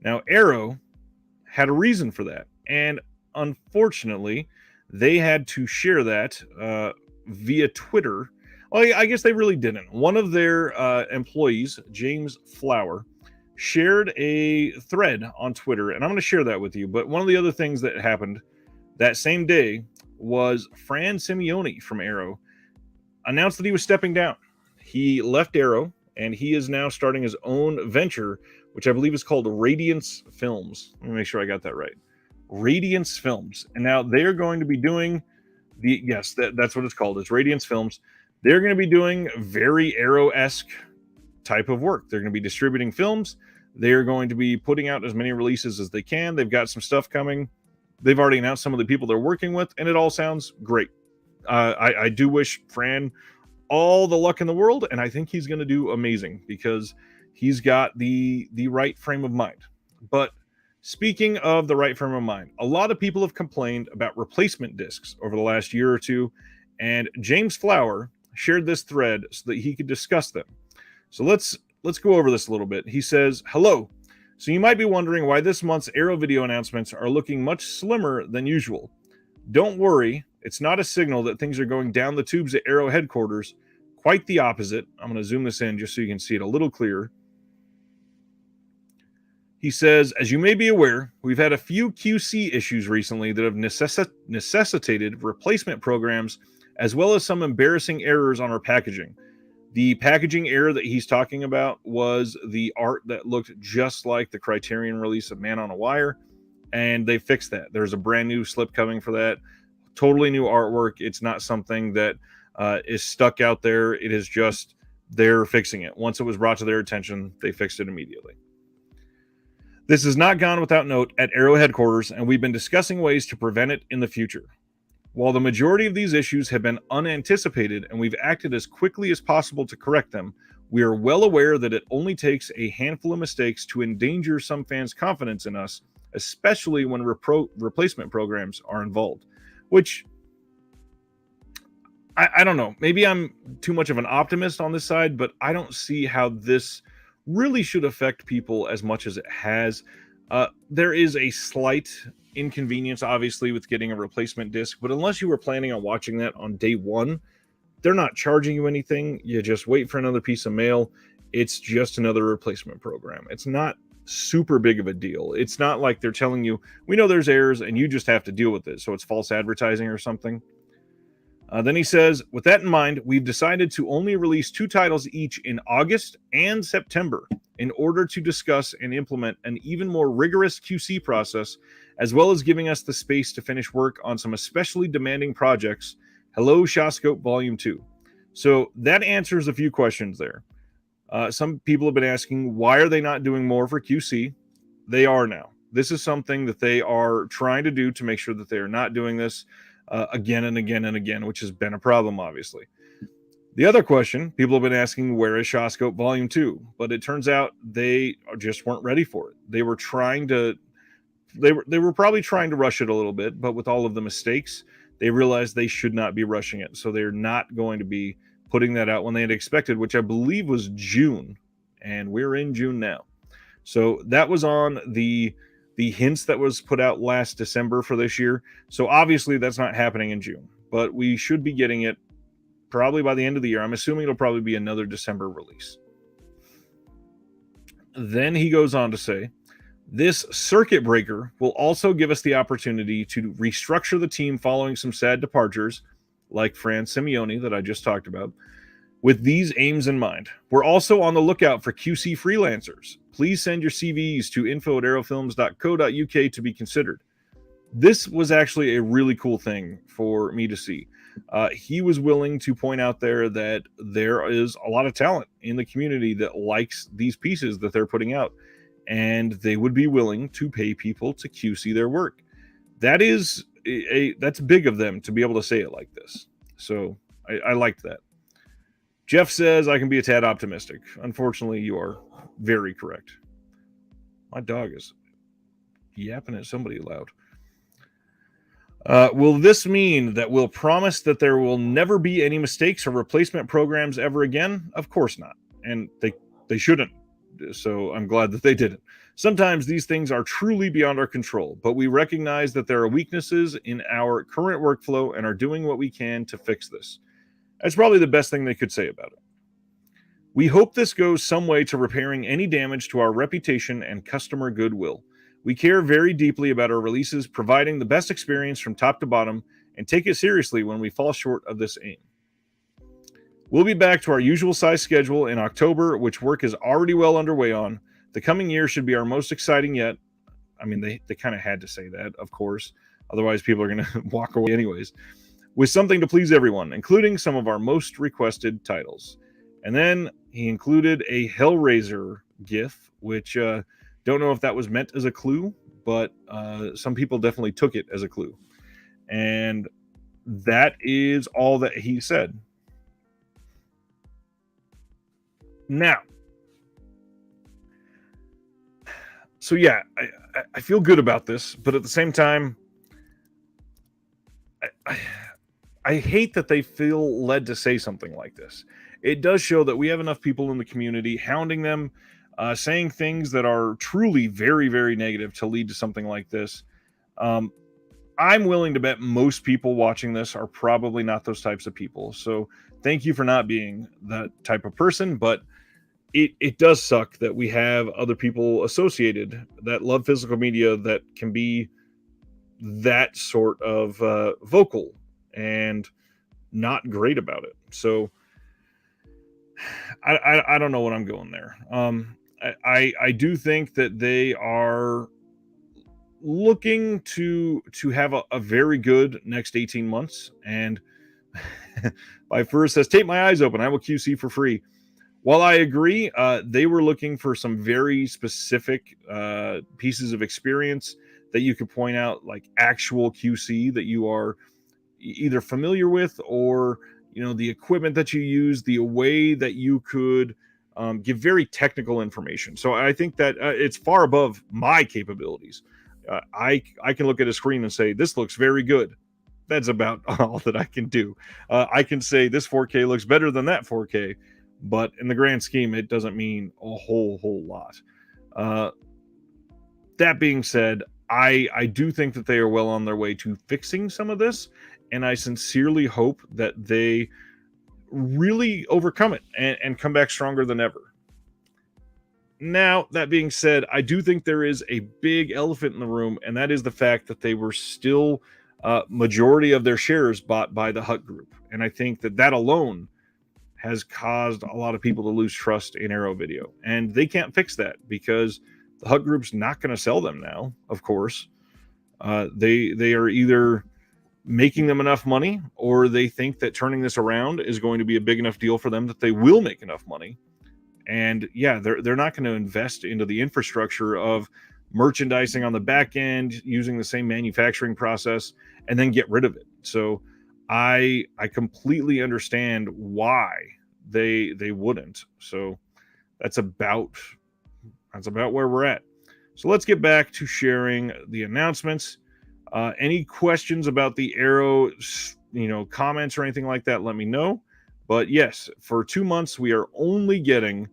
Now, Arrow had a reason for that. And unfortunately, they had to share that via Twitter. Well, I guess they really didn't. One of their employees, James Flower, shared a thread on Twitter. And I'm going to share that with you. But one of the other things that happened that same day was Fran Simeone from Arrow announced that he was stepping down. He left Arrow, and he is now starting his own venture, which I believe is called Radiance Films. Let me make sure I got that right. Radiance Films. And now they're going to be doing that's what it's called. It's Radiance Films. They're going to be doing very Arrow-esque type of work. They're going to be distributing films. They're going to be putting out as many releases as they can. They've got some stuff coming. They've already announced some of the people they're working with, and it all sounds great. I do wish Fran all the luck in the world, and I think he's going to do amazing because he's got the right frame of mind. But speaking of the right frame of mind, a lot of people have complained about replacement discs over the last year or two, and James Flower shared this thread so that he could discuss them. So let's go over this a little bit. He says, "Hello. So you might be wondering why this month's Arrow video announcements are looking much slimmer than usual. Don't worry. It's not a signal that things are going down the tubes at Arrow headquarters. Quite the opposite." I'm going to zoom this in just so you can see it a little clearer. He says, "As you may be aware, we've had a few QC issues recently that have necessitated replacement programs, as well as some embarrassing errors on our packaging. The packaging error that he's talking about was the art that looked just like the Criterion release of Man on a Wire, and they fixed that. There's a brand new slip coming for that. Totally new artwork. It's not something that is stuck out there. It is just they're fixing it. Once it was brought to their attention, they fixed it immediately. This has not gone without note at Arrow headquarters, and we've been discussing ways to prevent it in the future. While the majority of these issues have been unanticipated and we've acted as quickly as possible to correct them, we are well aware that it only takes a handful of mistakes to endanger some fans' confidence in us, especially when replacement programs are involved." Which, I don't know. Maybe I'm too much of an optimist on this side, but I don't see how this really should affect people as much as it has. There is a slight inconvenience, obviously, with getting a replacement disc, but unless you were planning on watching that on day one, they're not charging you anything. You just wait for another piece of mail. It's just another replacement program. It's not super big of a deal. It's not like they're telling you, we know there's errors and you just have to deal with it. So it's false advertising or something. Then he says, with that in mind, we've decided to only release 2 titles each in August and September in order to discuss and implement an even more rigorous QC process, as well as giving us the space to finish work on some especially demanding projects. Hello, Shawscope Volume 2. So that answers a few questions there. Some people have been asking, why are they not doing more for QC? They are now. This is something that they are trying to do to make sure that they are not doing this again and again and again, which has been a problem, obviously. The other question, people have been asking, where is Shawscope Volume 2? But it turns out they just weren't ready for it. They were trying to, they were probably trying to rush it a little bit, but with all of the mistakes, they realized they should not be rushing it. So they're not going to be putting that out when they had expected, which I believe was June. And we're in June now. So that was on the hints that was put out last December for this year. So obviously that's not happening in June, but we should be getting it probably by the end of the year. I'm assuming it'll probably be another December release. Then he goes on to say, this circuit breaker will also give us the opportunity to restructure the team following some sad departures, like Fran Simeone that I just talked about, with these aims in mind. We're also on the lookout for QC freelancers. Please send your CVs to info@arrowfilms.co.uk to be considered. This was actually a really cool thing for me to see. He was willing to point out there that there is a lot of talent in the community that likes these pieces that they're putting out, and they would be willing to pay people to QC their work. That is that's big of them to be able to say it like this. So I liked that. Jeff says, I can be a tad optimistic. Unfortunately, you are very correct. My dog is yapping at somebody loud. Will this mean that we'll promise that there will never be any mistakes or replacement programs ever again? Of course not. And they shouldn't. So I'm glad that they didn't. Sometimes these things are truly beyond our control, but we recognize that there are weaknesses in our current workflow and are doing what we can to fix this. That's probably the best thing they could say about it. We hope this goes some way to repairing any damage to our reputation and customer goodwill. We care very deeply about our releases, providing the best experience from top to bottom, and take it seriously when we fall short of this aim. We'll be back to our usual size schedule in October, which work is already well underway on. The coming year should be our most exciting yet. I mean, they kind of had to say that, of course. Otherwise, people are going to walk away anyways. With something to please everyone, including some of our most requested titles. And then he included a Hellraiser GIF, which don't know if that was meant as a clue, but some people definitely took it as a clue. And that is all that he said. Now, so yeah, I feel good about this, but at the same time, I hate that they feel led to say something like this. It does show that we have enough people in the community hounding them, saying things that are truly very, very negative to lead to something like this. I'm willing to bet most people watching this are probably not those types of people. So thank you for not being that type of person, but it does suck that we have other people associated that love physical media that can be that sort of vocal and not great about it. So I don't know what I'm going there. I do think that they are looking to have a very good next 18 months. And by first says, tape my eyes open, I will QC for free. While I agree, they were looking for some very specific pieces of experience that you could point out, like actual QC that you are either familiar with, or the equipment that you use, the way that you could give very technical information. So I think that it's far above my capabilities. I can look at a screen and say, this looks very good. That's about all that I can do. I can say this 4K looks better than that 4K, but in the grand scheme, it doesn't mean a whole lot. That being said, I do think that they are well on their way to fixing some of this, and I sincerely hope that they really overcome it and come back stronger than ever. Now, that being said, I do think there is a big elephant in the room, and that is the fact that they were still majority of their shares bought by the Hut Group. And I think that that alone has caused a lot of people to lose trust in Arrow Video. And they can't fix that because the Hut Group's not going to sell them now, of course. They are either making them enough money, or they think that turning this around is going to be a big enough deal for them that they will make enough money. And yeah, they're not going to invest into the infrastructure of merchandising on the back end, using the same manufacturing process, and then get rid of it. So I completely understand why they wouldn't. So that's about where we're at. So let's get back to sharing the announcements. Any questions about the Arrow, comments or anything like that, let me know. But yes, for 2 months we are only getting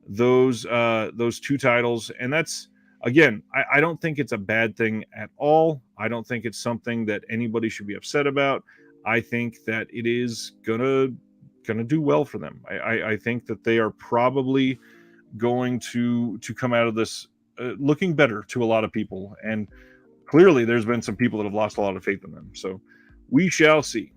those 2 titles, and that's, again, I don't think it's a bad thing at all. I don't think it's something that anybody should be upset about. I think that it is gonna do well for them. I think that they are probably going to come out of this looking better to a lot of people, and clearly there's been some people that have lost a lot of faith in them. So we shall see.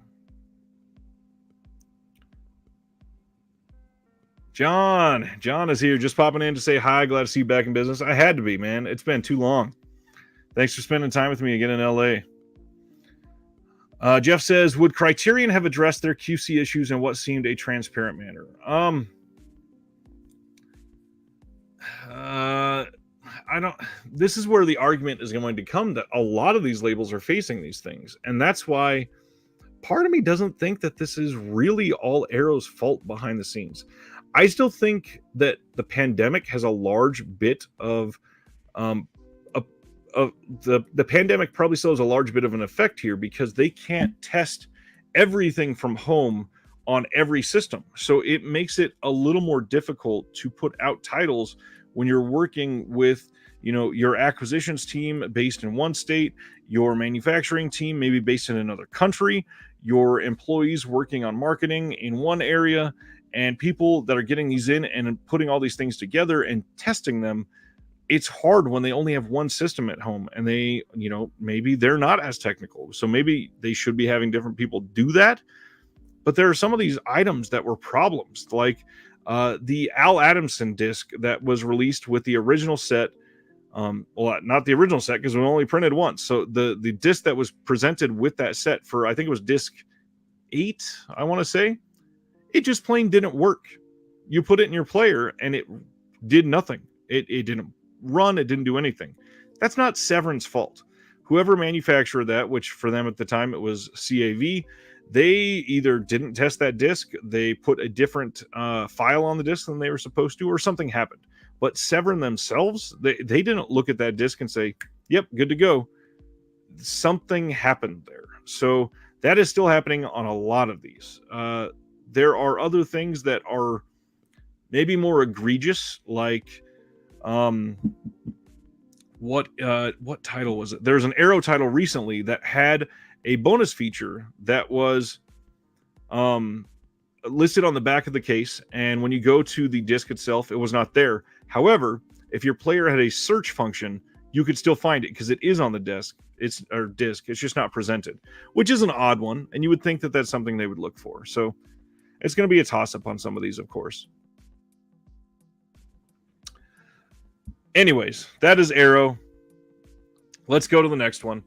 John is here, just popping in to say hi. Glad to see you back in business. I had to be, man. It's been too long. Thanks for spending time with me again in LA. Jeff says, would Criterion have addressed their QC issues in what seemed a transparent manner? This is where the argument is going to come, that a lot of these labels are facing these things. And that's why part of me doesn't think that this is really all Arrow's fault behind the scenes. I still think that the pandemic has a large bit of the pandemic probably still has a large bit of an effect here, because they can't test everything from home on every system. So it makes it a little more difficult to put out titles when you're working with, your acquisitions team based in one state, your manufacturing team maybe based in another country, your employees working on marketing in one area, and people that are getting these in and putting all these things together and testing them. It's hard when they only have one system at home, and they, maybe they're not as technical. So maybe they should be having different people do that. But there are some of these items that were problems, like the Al Adamson disc that was released with the original set. Not the original set, because it was only printed once. So the disc that was presented with that set for, I think it was disc 8, I want to say, it just plain didn't work. You put it in your player and it did nothing. It didn't run. It didn't do anything. That's not Severn's fault. Whoever manufactured that, which for them at the time it was CAV, they either didn't test that disc, they put a different file on the disc than they were supposed to, or something happened. But Severn themselves, they didn't look at that disc and say, yep, good to go. Something happened there. So that is still happening on a lot of these. There are other things that are maybe more egregious, like what title was it? There's an Arrow title recently that had a bonus feature that was listed on the back of the case, and when you go to the disc itself, it was not there. However, if your player had a search function, you could still find it because it is on the disc. It's just not presented, which is an odd one, and you would think that that's something they would look for. So it's going to be a toss-up on some of these, of course. Anyways, that is Arrow. Let's go to the next one.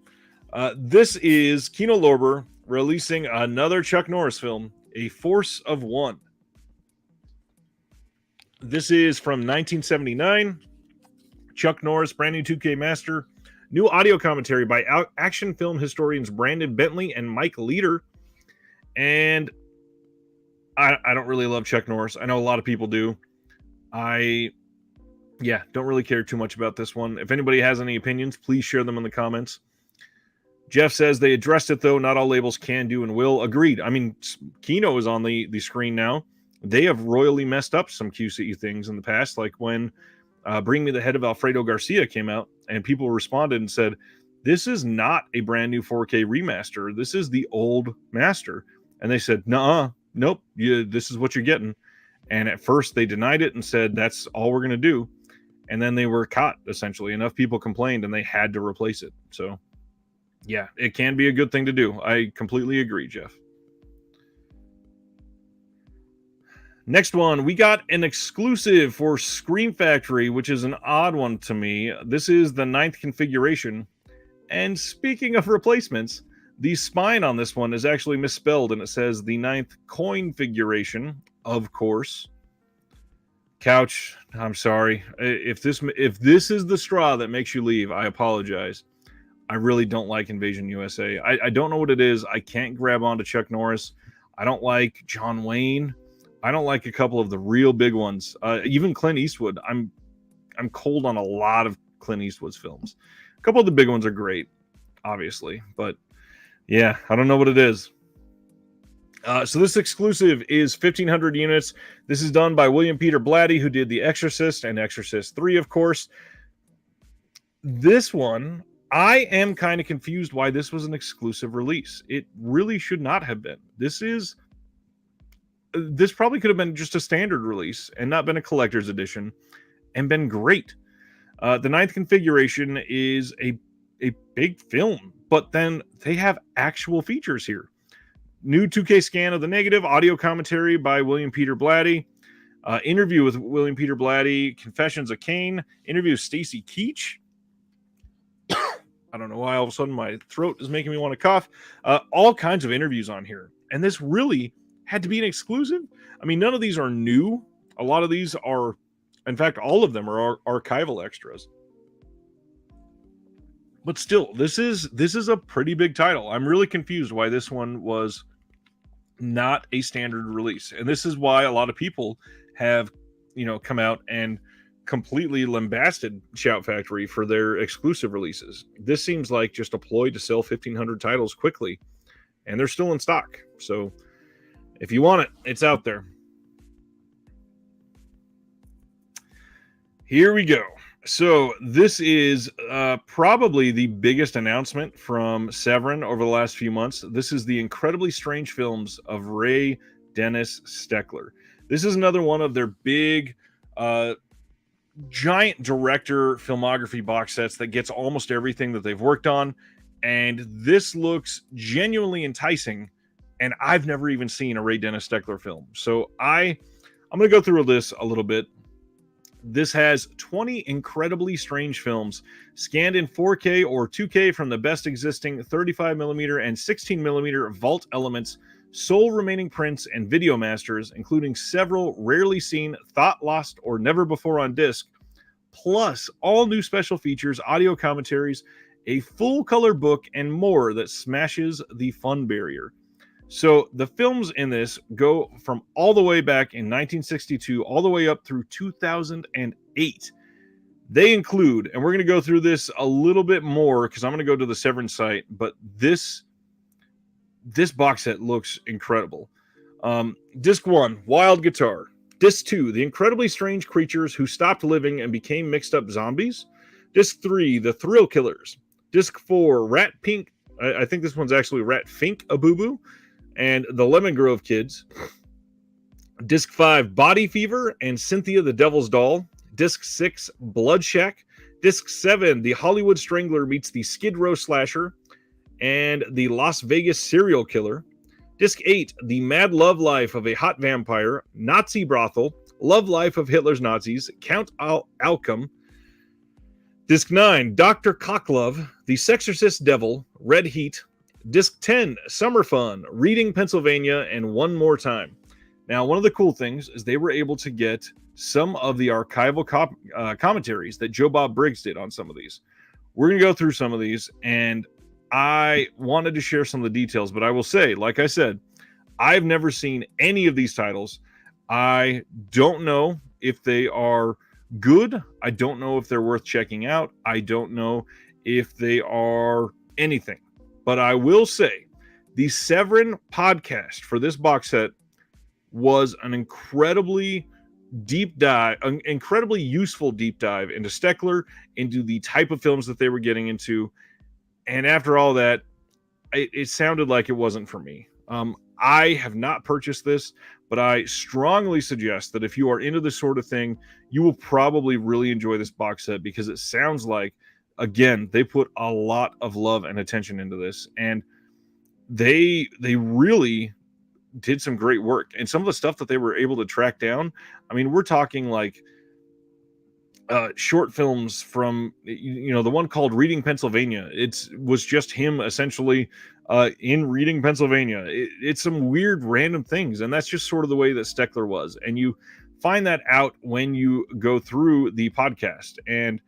This is Kino Lorber releasing another Chuck Norris film, A Force of One. This is from 1979. Chuck Norris, brand new 2K master. New audio commentary by action film historians Brandon Bentley and Mike Leader. And I don't really love Chuck Norris. I know a lot of people do. Don't really care too much about this one. If anybody has any opinions, please share them in the comments. Jeff says they addressed it, though. Not all labels can do and will. Agreed. I mean, Kino is on the screen now. They have royally messed up some QC things in the past, like when Bring Me the Head of Alfredo Garcia came out, and people responded and said, this is not a brand new 4K remaster. This is the old master. And they said, nuh-uh, nope, this is what you're getting. And at first they denied it and said, that's all we're going to do. And then they were caught, essentially. Enough people complained and they had to replace it. So, yeah, it can be a good thing to do. I completely agree, Jeff. Next one, we got an exclusive for Scream Factory, which is an odd one to me. This is the 9th configuration. And speaking of replacements, the spine on this one is actually misspelled, and it says the 9th coin figuration, of course. Couch, I'm sorry. If this is the straw that makes you leave, I apologize. I really don't like Invasion USA. I don't know what it is. I can't grab onto Chuck Norris. I don't like John Wayne. I don't like a couple of the real big ones. Even Clint Eastwood. I'm cold on a lot of Clint Eastwood's films. A couple of the big ones are great, obviously. But yeah, I don't know what it is. So this exclusive is 1,500 units. This is done by William Peter Blatty, who did The Exorcist and Exorcist 3, of course. This one, I am kind of confused why this was an exclusive release. It really should not have been. This probably could have been just a standard release and not been a collector's edition and been great. The 9th configuration is a big film, but then they have actual features here. New 2K scan of the negative, audio commentary by William Peter Blatty, interview with William Peter Blatty, Confessions of Cain, interview with Stacy Keach. I don't know why all of a sudden my throat is making me want to cough. All kinds of interviews on here. And this really had to be an exclusive. I mean, none of these are new. A lot of these are, in fact, all of them are archival extras. But still, this is a pretty big title. I'm really confused why this one was not a standard release. And this is why a lot of people have, come out and completely lambasted Shout Factory for their exclusive releases. This seems like just a ploy to sell 1,500 titles quickly, and they're still in stock. So if you want it, it's out there. Here we go. So this is probably the biggest announcement from Severin over the last few months. This is the Incredibly Strange Films of Ray Dennis Steckler. This is another one of their big, giant director filmography box sets that gets almost everything that they've worked on. And this looks genuinely enticing. And I've never even seen a Ray Dennis Steckler film. So I'm going to go through this a little bit. This has 20 incredibly strange films scanned in 4K or 2K from the best existing 35mm and 16mm vault elements, sole remaining prints, and video masters, including several rarely seen, thought lost, or never before on disc, plus all new special features, audio commentaries, a full color book, and more that smashes the fun barrier. So the films in this go from all the way back in 1962 all the way up through 2008. They include, and we're going to go through this a little bit more because I'm going to go to the Severin site, but this box set looks incredible. Disc 1, Wild Guitar. Disc 2, The Incredibly Strange Creatures Who Stopped Living and Became Mixed Up Zombies. Disc 3, The Thrill Killers. Disc 4, Rat Pink. I think this one's actually Rat Fink a Boo Boo. And the Lemon Grove Kids. Disc 5, Body Fever and Cynthia the Devil's Doll. Disc 6, Blood Shack. Disc 7, The Hollywood Strangler Meets the Skid Row Slasher and the Las Vegas Serial Killer. Disc 8, The Mad Love Life of a Hot Vampire, Nazi Brothel, Love Life of Hitler's Nazis, Count Alchem. Disc 9, Dr. Cocklove, The Sexorcist Devil, Red Heat. Disc 10, Summer Fun, Reading Pennsylvania, and One More Time. Now, one of the cool things is they were able to get some of the archival commentaries that Joe Bob Briggs did on some of these. We're going to go through some of these, and I wanted to share some of the details, but I will say, like I said, I've never seen any of these titles. I don't know if they are good. I don't know if they're worth checking out. I don't know if they are anything. But I will say, the Severin podcast for this box set was an incredibly deep dive, an incredibly useful deep dive into Steckler, into the type of films that they were getting into. And after all that, it sounded like it wasn't for me. I have not purchased this, but I strongly suggest that if you are into this sort of thing, you will probably really enjoy this box set, because it sounds like, again, they put a lot of love and attention into this, and they really did some great work. And some of the stuff that they were able to track down, I mean, we're talking like short films from, the one called Reading Pennsylvania. It was just him essentially in Reading Pennsylvania. It's some weird random things, and that's just sort of the way that Steckler was. And you find that out when you go through the podcast. And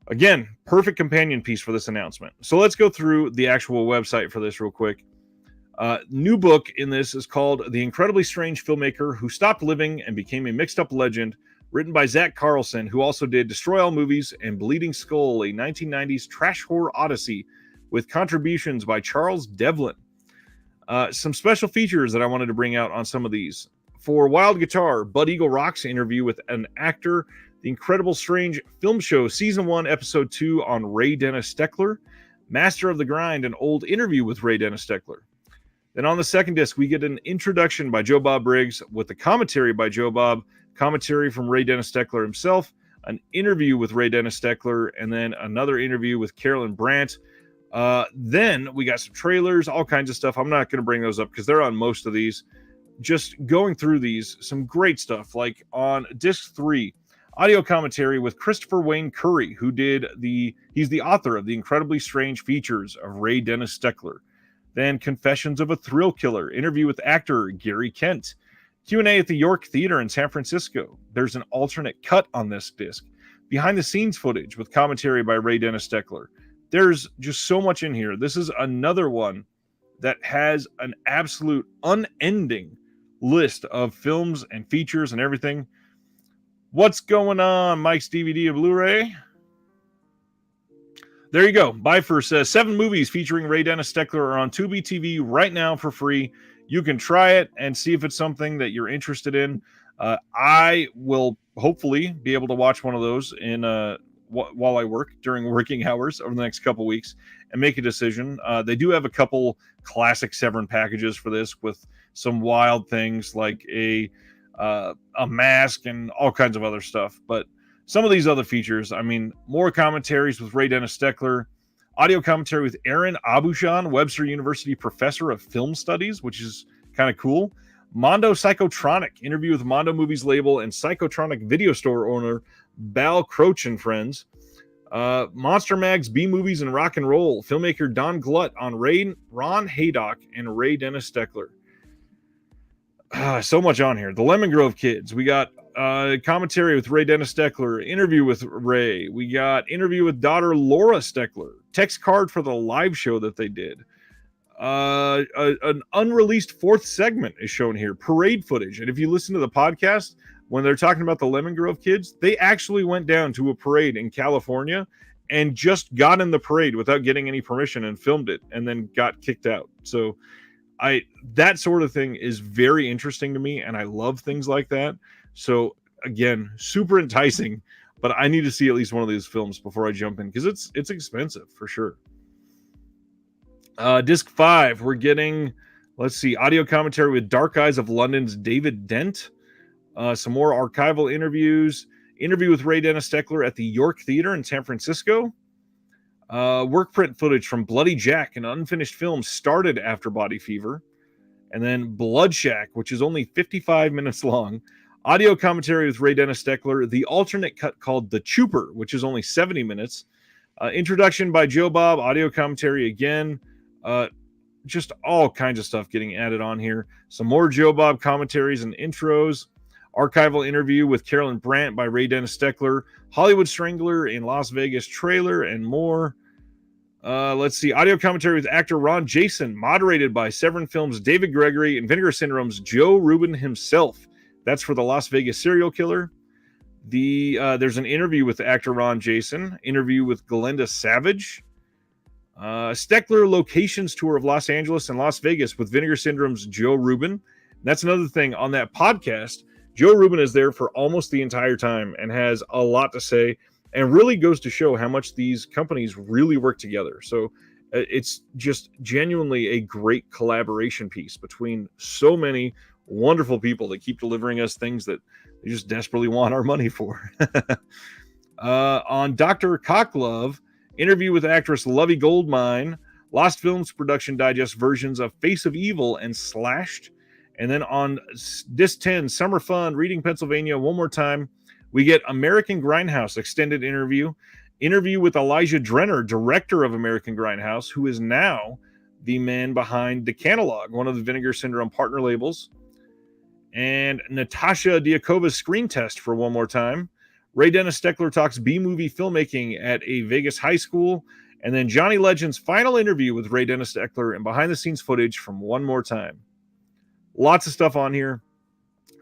again, perfect companion piece for this announcement. So let's go through the actual website for this real quick. New book in this is called The Incredibly Strange Filmmaker Who Stopped Living and Became a Mixed Up Legend, written by Zach Carlson, who also did Destroy All Movies and Bleeding Skull, a 1990s trash horror odyssey, with contributions by Charles Devlin. Some special features that I wanted to bring out on some of these. For Wild Guitar, Bud Eagle Rock's interview with an actor, The Incredible Strange Film Show, Season 1, Episode 2 on Ray Dennis Steckler, Master of the Grind, an old interview with Ray Dennis Steckler. Then on the second disc, we get an introduction by Joe Bob Briggs with the commentary by Joe Bob, commentary from Ray Dennis Steckler himself, an interview with Ray Dennis Steckler, and then another interview with Carolyn Brandt. Then we got some trailers, all kinds of stuff. I'm not going to bring those up because they're on most of these. Just going through these, some great stuff. Like on disc 3, audio commentary with Christopher Wayne Curry, he's the author of The Incredibly Strange Features of Ray Dennis Steckler. Then Confessions of a Thrill Killer, interview with actor Gary Kent. Q&A at the York Theater in San Francisco. There's an alternate cut on this disc. Behind the scenes footage with commentary by Ray Dennis Steckler. There's just so much in here. This is another one that has an absolute unending list of films and features and everything. What's going on, Mike's DVD and Blu-ray? There you go. Bifur says 7 movies featuring Ray Dennis Steckler are on Tubi TV right now for free. You can try it and see if it's something that you're interested in. I will hopefully be able to watch one of those in while I work during working hours over the next couple weeks and make a decision. They do have a couple classic Severin packages for this with some wild things like a mask and all kinds of other stuff. But some of these other features, I mean, more commentaries with Ray Dennis Steckler, audio commentary with Aaron Abushan, Webster University professor of film studies, which is kind of cool. Mondo Psychotronic, interview with Mondo Movies label and Psychotronic video store owner Bal Croach and friends. Monster Mag's B Movies and Rock and Roll, filmmaker Don Glut on Ron Haydock and Ray Dennis Steckler. So much on here. The Lemon Grove Kids. We got commentary with Ray Dennis Steckler, interview with Ray. We got interview with daughter Laura Steckler, text card for the live show that they did. An unreleased 4th segment is shown here, parade footage. And if you listen to the podcast, when they're talking about the Lemon Grove Kids, they actually went down to a parade in California and just got in the parade without getting any permission and filmed it and then got kicked out. So that sort of thing is very interesting to me, and I love things like that. So again, super enticing, but I need to see at least one of these films before I jump in because it's expensive for sure. Disc 5, we're getting, let's see, audio commentary with Dark Eyes of London's David Dent. Some more archival interviews. Interview with Ray Dennis Steckler at the York Theater in San Francisco. Work print footage from Bloody Jack, an unfinished film started after Body Fever. And then Blood Shack, which is only 55 minutes long. Audio commentary with Ray Dennis Steckler. The alternate cut called The Chooper, which is only 70 minutes. Introduction by Joe Bob. Audio commentary again. Just all kinds of stuff getting added on here. Some more Joe Bob commentaries and intros. Archival interview with Carolyn Brandt by Ray Dennis Steckler. Hollywood Strangler in Las Vegas trailer and more. Let's see. Audio commentary with actor Ron Jason, moderated by Severin Films' David Gregory and Vinegar Syndrome's Joe Rubin himself. That's for the Las Vegas serial killer. There's an interview with actor Ron Jason. Interview with Glenda Savage. Steckler locations tour of Los Angeles and Las Vegas with Vinegar Syndrome's Joe Rubin. That's another thing on that podcast. Joe Rubin is there for almost the entire time and has a lot to say, and really goes to show how much these companies really work together. So it's just genuinely a great collaboration piece between so many wonderful people that keep delivering us things that they just desperately want our money for. On Dr. Cocklove, interview with actress Lovey Goldmine, Lost Films production digest versions of Face of Evil and Slashed. And then on Disc 10, Summer Fun, Reading Pennsylvania, one more time, we get American Grindhouse extended interview with Elijah Drenner, director of American Grindhouse, who is now the man behind Decanalog, one of the Vinegar Syndrome partner labels. And Natasha Diakova's screen test for one more time. Ray Dennis Steckler talks B-movie filmmaking at a Vegas high school. And then Johnny Legend's final interview with Ray Dennis Steckler and behind-the-scenes footage from One More Time. Lots of stuff on here.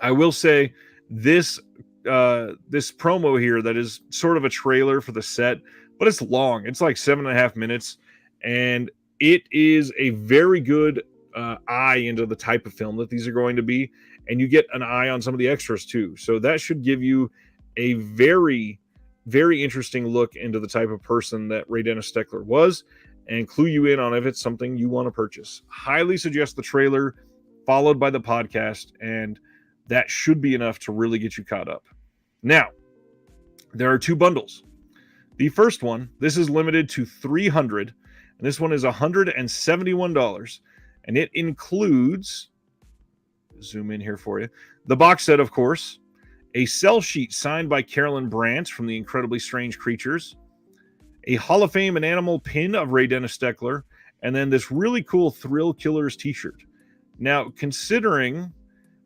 I will say this promo here that is sort of a trailer for the set, but it's long. It's like 7.5 minutes, and it is a very good eye into the type of film that these are going to be, and you get an eye on some of the extras too. So that should give you a very, very interesting look into the type of person that Ray Dennis Steckler was, and clue you in on if it's something you want to purchase. Highly suggest the trailer followed by the podcast, and that should be enough to really get you caught up. Now, there are two bundles. The first one, this is limited to 300, and this one is $171, and it includes, zoom in here for you, the box set, of course, a cell sheet signed by Carolyn Brandt from The Incredibly Strange Creatures, a Hall of Fame and Animal pin of Ray Dennis Steckler, and then this really cool Thrill Killers t-shirt. Now, considering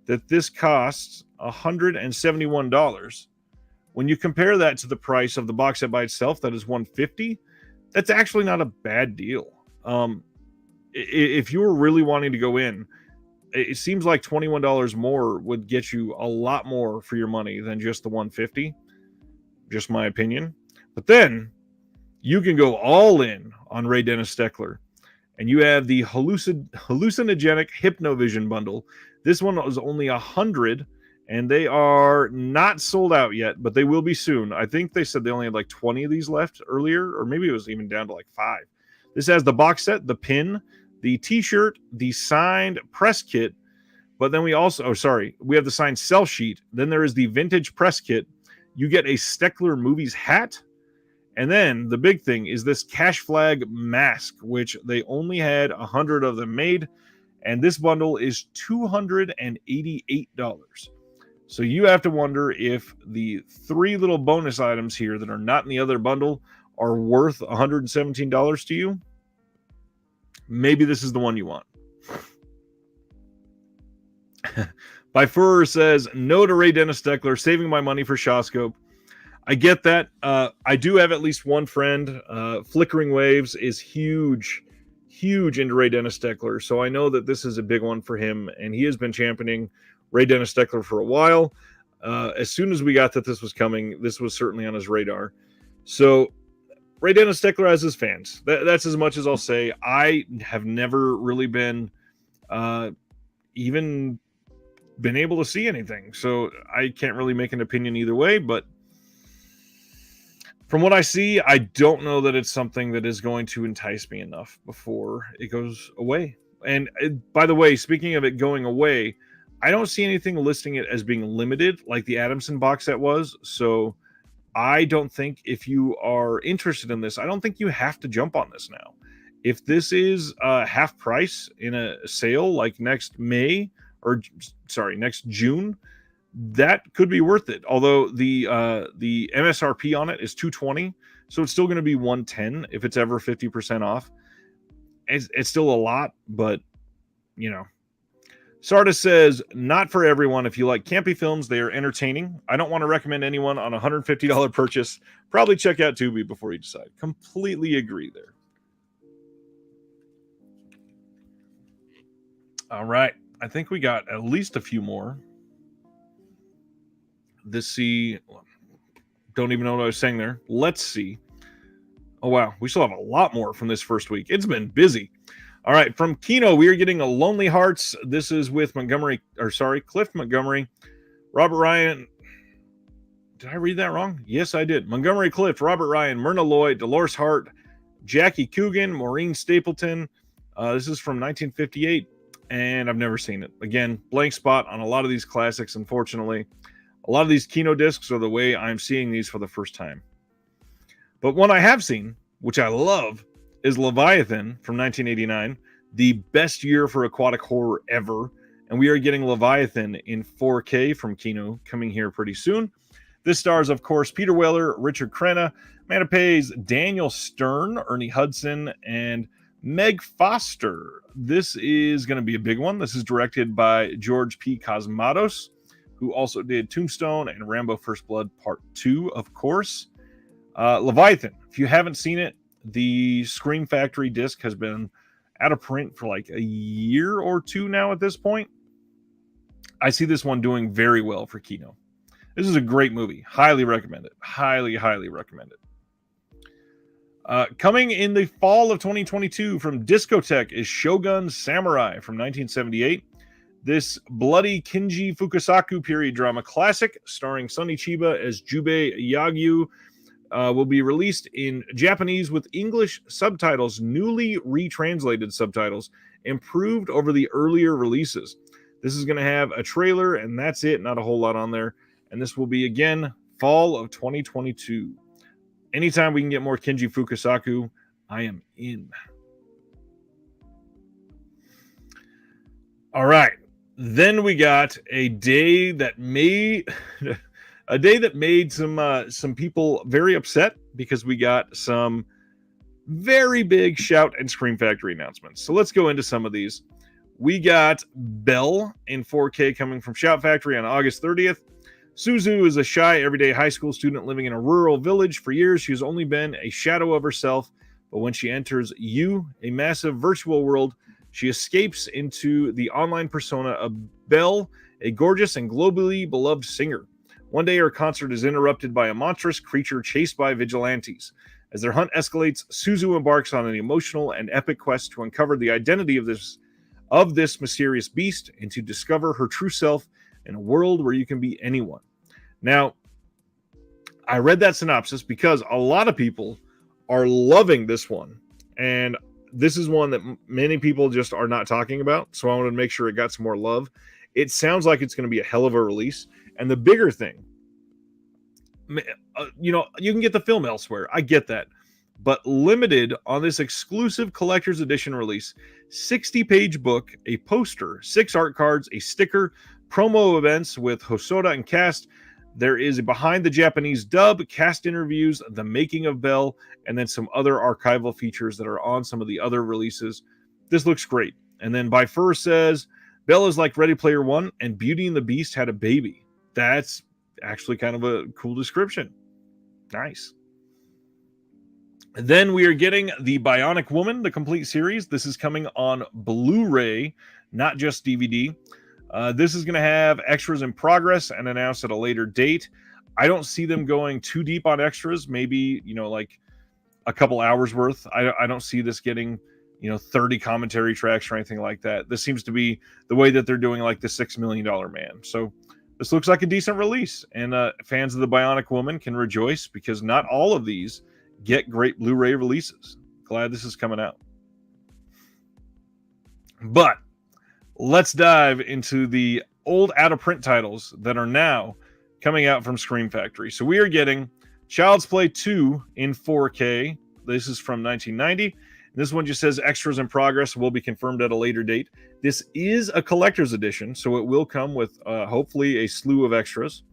that this costs $171, when you compare that to the price of the box set by itself, that is $150, that's actually not a bad deal. If you were really wanting to go in, it seems like $21 more would get you a lot more for your money than just the $150. Just my opinion. But then you can go all in on Ray Dennis Steckler, and you have the hallucinogenic Hypnovision bundle. This one was only 100, and they are not sold out yet, but they will be soon. I think they said they only had like 20 of these left earlier, or maybe it was even down to like 5. This has the box set, the pin, the t-shirt, the signed press kit, but then we also, we have the signed cell sheet. Then there is the vintage press kit. You get a Steckler Movies hat. And then the big thing is this Cash Flag mask, which they only had 100 of them made. And this bundle is $288. So you have to wonder if the 3 little bonus items here that are not in the other bundle are worth $117 to you. Maybe this is the one you want. By Furrer says, no to Ray Dennis Steckler, saving my money for Shawscope. I get that. I do have at least one friend. Flickering Waves is huge into Ray Dennis Steckler. So I know that this is a big one for him, and he has been championing Ray Dennis Steckler for a while. As soon as we got that this was coming, this was certainly on his radar. So Ray Dennis Steckler has his fans. That's as much as I'll say. I have never really been even been able to see anything. So I can't really make an opinion either way, but from what I see, I don't know that it's something that is going to entice me enough before it goes away. And by the way, speaking of it going away, I don't see anything listing it as being limited like the Adamson box set was. So I don't think if you are interested in this, I don't think you have to jump on this now. If this is half price in a sale like next June, that could be worth it. Although the MSRP on it is $220, so it's still going to be $110 if it's ever 50% off. It's still a lot, but you know. Sardis says, not for everyone. If you like campy films, they are entertaining. I don't want to recommend anyone on a $150 purchase. Probably check out Tubi before you decide. Completely agree there. All right. I think we got at least a few more. Don't even know what I was saying there. Let's see. Oh, wow. We still have a lot more from this first week. It's been busy. All right. From Kino, we are getting a Lonely Hearts. This is with Cliff Montgomery. Robert Ryan. Did I read that wrong? Yes, I did. Montgomery Clift, Robert Ryan, Myrna Loy, Dolores Hart, Jackie Coogan, Maureen Stapleton. This is from 1958, and I've never seen it. Again, blank spot on a lot of these classics, unfortunately. A lot of these Kino discs are the way I'm seeing these for the first time. But one I have seen, which I love, is Leviathan from 1989, the best year for aquatic horror ever. And we are getting Leviathan in 4K from Kino coming here pretty soon. This stars, of course, Peter Weller, Richard Crenna, Amanda Pays, Daniel Stern, Ernie Hudson, and Meg Foster. This is going to be a big one. This is directed by George P. Cosmatos, who also did Tombstone and Rambo First Blood Part 2, of course. Leviathan, if you haven't seen it, the Scream Factory disc has been out of print for like a year or two now at this point. I see this one doing very well for Kino. This is a great movie. Highly recommend it. Highly, highly recommend it. Coming in the fall of 2022 from Discotek is Shogun Samurai from 1978. This bloody Kinji Fukasaku period drama classic starring Sonny Chiba as Jubei Yagyu will be released in Japanese with English subtitles, newly retranslated subtitles, improved over the earlier releases. This is going to have a trailer, and that's it. Not a whole lot on there. And this will be, again, fall of 2022. Anytime we can get more Kinji Fukasaku, I am in. All right. Then we got a day that made some people very upset because we got some very big Shout and Scream Factory announcements. So let's go into some of these. We got Belle in 4K coming from Shout Factory on August 30th. Suzu is a shy, everyday high school student living in a rural village. For years, she has only been a shadow of herself, but when she enters You, a massive virtual world, she escapes into the online persona of Belle, a gorgeous and globally beloved singer. One day, her concert is interrupted by a monstrous creature chased by vigilantes. As their hunt escalates, Suzu embarks on an emotional and epic quest to uncover the identity of this mysterious beast and to discover her true self in a world where you can be anyone. Now, I read that synopsis because a lot of people are loving this one. And this is one that many people just are not talking about. So I wanted to make sure it got some more love. It sounds like it's going to be a hell of a release. And the bigger thing, you can get the film elsewhere. I get that. But limited on this exclusive collector's edition release, 60-page book, a poster, 6 art cards, a sticker, promo events with Hosoda and cast. There is a behind the Japanese dub, cast interviews, the making of Belle, and then some other archival features that are on some of the other releases. This looks great. And then By Fur says, Belle is like Ready Player One and Beauty and the Beast had a baby. That's actually kind of a cool description. Nice. Then we are getting the Bionic Woman, the complete series. This is coming on Blu-ray, not just DVD. This is going to have extras in progress and announced at a later date. I don't see them going too deep on extras. Maybe, like a couple hours worth. I don't see this getting, 30 commentary tracks or anything like that. This seems to be the way that they're doing like the $6 Million Man. So this looks like a decent release. And fans of the Bionic Woman can rejoice because not all of these get great Blu-ray releases. Glad this is coming out. But let's dive into the old out-of-print titles that are now coming out from Scream Factory. So we are getting Child's Play 2 in 4K. This is from 1990. This one just says extras in progress will be confirmed at a later date. This is a collector's edition, so it will come with hopefully a slew of extras.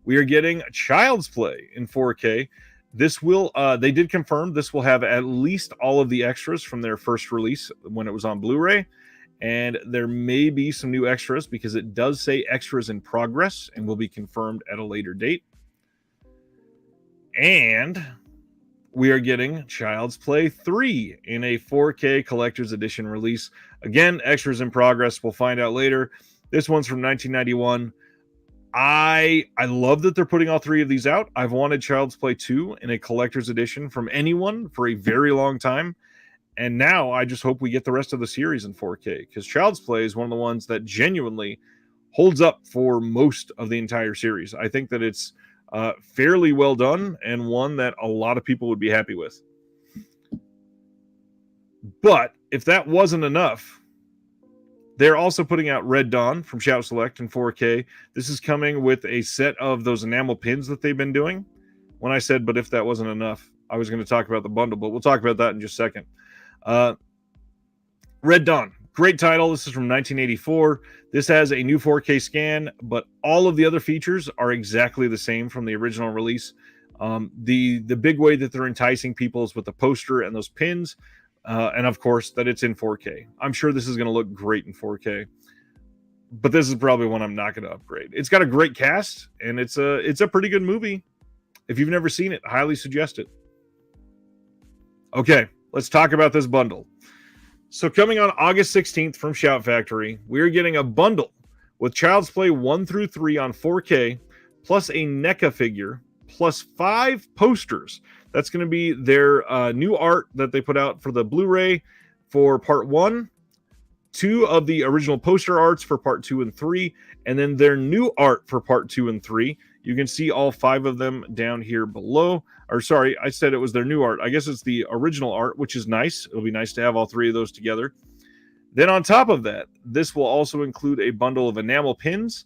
We are getting Child's Play in 4K. This will, they did confirm this will have at least all of the extras from their first release when it was on Blu-ray. And there may be some new extras because it does say extras in progress and will be confirmed at a later date. And we are getting Child's Play 3 in a 4K collector's edition release. Again, extras in progress. We'll find out later. This one's from 1991. I love that they're putting all 3 of these out. I've wanted Child's Play 2 in a collector's edition from anyone for a very long time. And now I just hope we get the rest of the series in 4K because Child's Play is one of the ones that genuinely holds up for most of the entire series. I think that it's fairly well done and one that a lot of people would be happy with. But if that wasn't enough, they're also putting out Red Dawn from Shout Select in 4K. This is coming with a set of those enamel pins that they've been doing. When I said, but if that wasn't enough, I was going to talk about the bundle, but we'll talk about that in just a second. Red Dawn, great title. This is from 1984. This has a new 4K scan, but all of the other features are exactly the same from the original release. The big way that they're enticing people is with the poster and those pins. And of course, that it's in 4K. I'm sure this is going to look great in 4K, but this is probably one I'm not going to upgrade. It's got a great cast, and it's a pretty good movie. If you've never seen it, highly suggest it. Okay, let's talk about this bundle. So coming on August 16th from Shout Factory, we're getting a bundle with Child's Play 1 through 3 on 4K, plus a NECA figure, plus 5 posters. That's going to be their new art that they put out for the Blu-ray for Part 1, 2 of the original poster arts for Part 2 and 3, and then their new art for Part 2 and 3. You can see all 5 of them down here below. Or sorry, I said it was their new art. I guess it's the original art, which is nice. It'll be nice to have all 3 of those together. Then on top of that, this will also include a bundle of enamel pins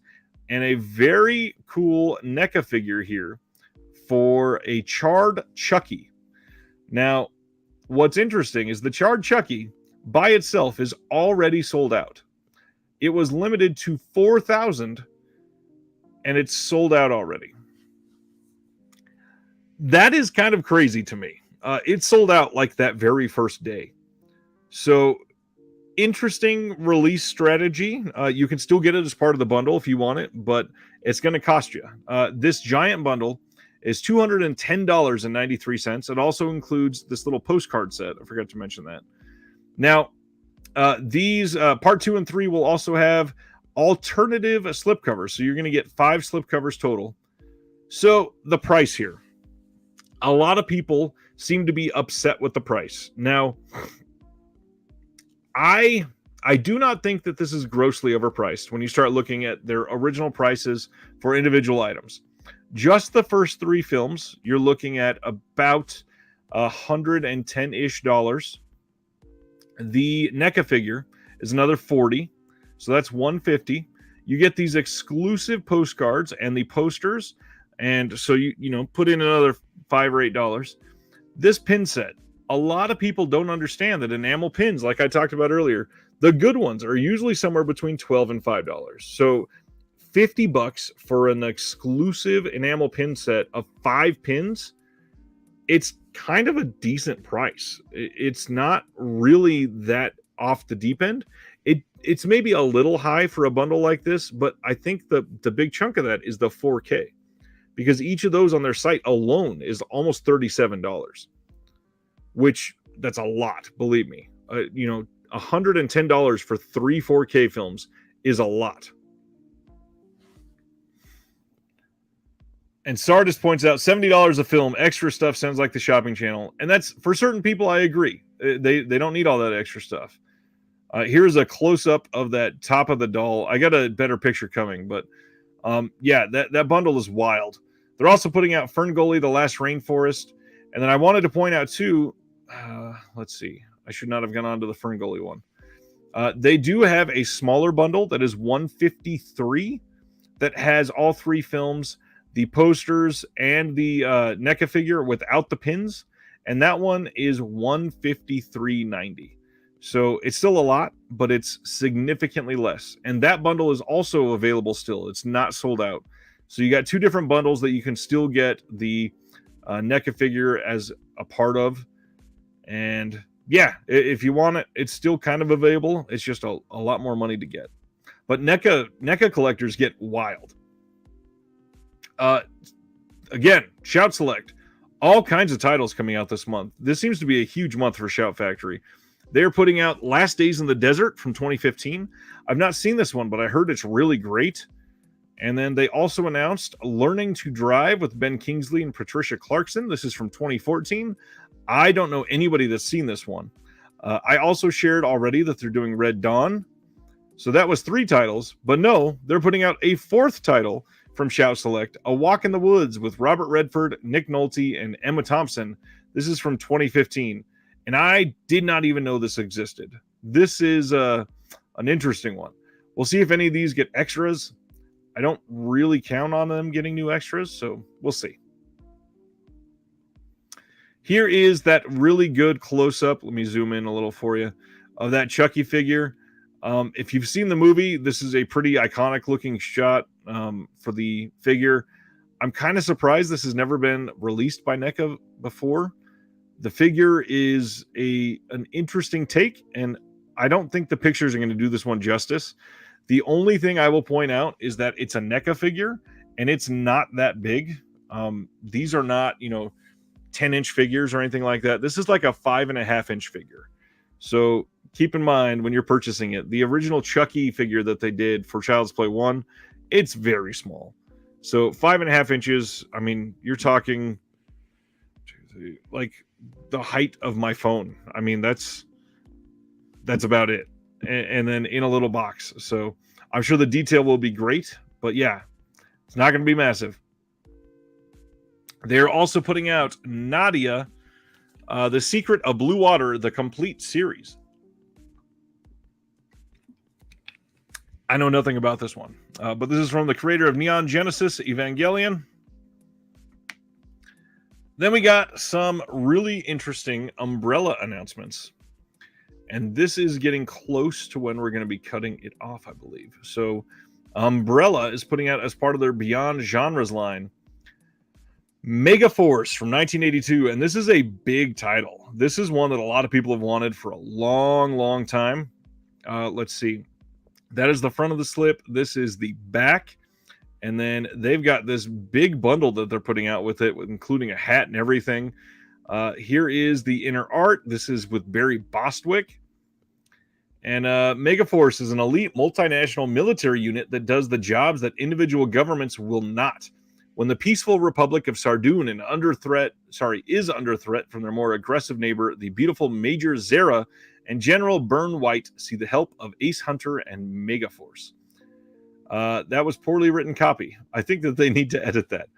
and a very cool NECA figure here for a Charred Chucky. Now, what's interesting is the Charred Chucky by itself is already sold out. It was limited to 4,000 and it's sold out already. That is kind of crazy to me. It sold out like that very first day. So, interesting release strategy. You can still get it as part of the bundle if you want it, but it's going to cost you. This giant bundle is $210.93. It also includes this little postcard set. I forgot to mention that. Now, these Part 2 and 3 will also have alternative slipcovers. So you're going to get 5 slipcovers total. So the price here. A lot of people seem to be upset with the price. Now, I do not think that this is grossly overpriced when you start looking at their original prices for individual items. Just the first 3 films, you're looking at about $110-ish. The NECA figure is another $40, so that's $150. You get these exclusive postcards and the posters, and so you put in another $5 or $8. This pin set, a lot of people don't understand that enamel pins, like I talked about earlier, the good ones are usually somewhere between $12 and $5. So $50 for an exclusive enamel pin set of 5 pins, it's kind of a decent price. It's not really that off the deep end. It's maybe a little high for a bundle like this, but I think the big chunk of that is the 4K, because each of those on their site alone is almost $37, which that's a lot, believe me. $110 for 3 4K films is a lot. And Sardis points out $70 a film, extra stuff sounds like the shopping channel. And that's, for certain people, I agree. They don't need all that extra stuff. Here's a close-up of that top of the doll. I got a better picture coming, but yeah, that bundle is wild. They're also putting out Ferngully, The Last Rainforest. And then I wanted to point out, too, let's see. I should not have gone on to the Ferngully one. They do have a smaller bundle that is $153 that has all 3 films, the posters, and the NECA figure without the pins. And that one is $153.90. So it's still a lot, but it's significantly less. And that bundle is also available still. It's not sold out. So you got 2 different bundles that you can still get the NECA figure as a part of. And yeah, if you want it, it's still kind of available. It's just a lot more money to get. But NECA collectors get wild. Again, Shout Select. All kinds of titles coming out this month. This seems to be a huge month for Shout Factory. They're putting out Last Days in the Desert from 2015. I've not seen this one, but I heard it's really great. And then they also announced Learning to Drive with Ben Kingsley and Patricia Clarkson. This is from 2014. I don't know anybody that's seen this one. I also shared already that they're doing Red Dawn. So that was 3 titles, but no, they're putting out a 4th title from Shout Select, A Walk in the Woods with Robert Redford, Nick Nolte, and Emma Thompson. This is from 2015, and I did not even know this existed. This is an interesting one. We'll see if any of these get extras. I don't really count on them getting new extras, so we'll see. Here is that really good close-up. Let me zoom in a little for you of that Chucky figure. If you've seen the movie, this is a pretty iconic looking shot for the figure. I'm kind of surprised this has never been released by NECA before. The figure is an interesting take, and I don't think the pictures are going to do this one justice. The only thing I will point out is that it's a NECA figure, and it's not that big. These are not, 10-inch figures or anything like that. This is like a 5.5-inch figure. So keep in mind when you're purchasing it, the original Chucky figure that they did for Child's Play 1, it's very small. So 5.5 inches, I mean, you're talking like the height of my phone. I mean, that's about it. And then in a little box. So I'm sure the detail will be great, but yeah, it's not going to be massive. They're also putting out Nadia, The Secret of Blue Water, the complete series. I know nothing about this one, but this is from the creator of Neon Genesis Evangelion. Then we got some really interesting Umbrella announcements. And this is getting close to when we're going to be cutting it off, I believe. So Umbrella is putting out, as part of their Beyond Genres line, Mega Force from 1982. And this is a big title. This is one that a lot of people have wanted for a long, long time. Let's see. That is the front of the slip. This is the back. And then they've got this big bundle that they're putting out with it, including a hat and everything. Here is the inner art. This is with Barry Bostwick. And Megaforce is an elite multinational military unit that does the jobs that individual governments will not. When the peaceful Republic of Sardoon is under threat from their more aggressive neighbor, the beautiful Major Zera and General Byrne White see the help of Ace Hunter and Megaforce. That was poorly written copy. I think that they need to edit that.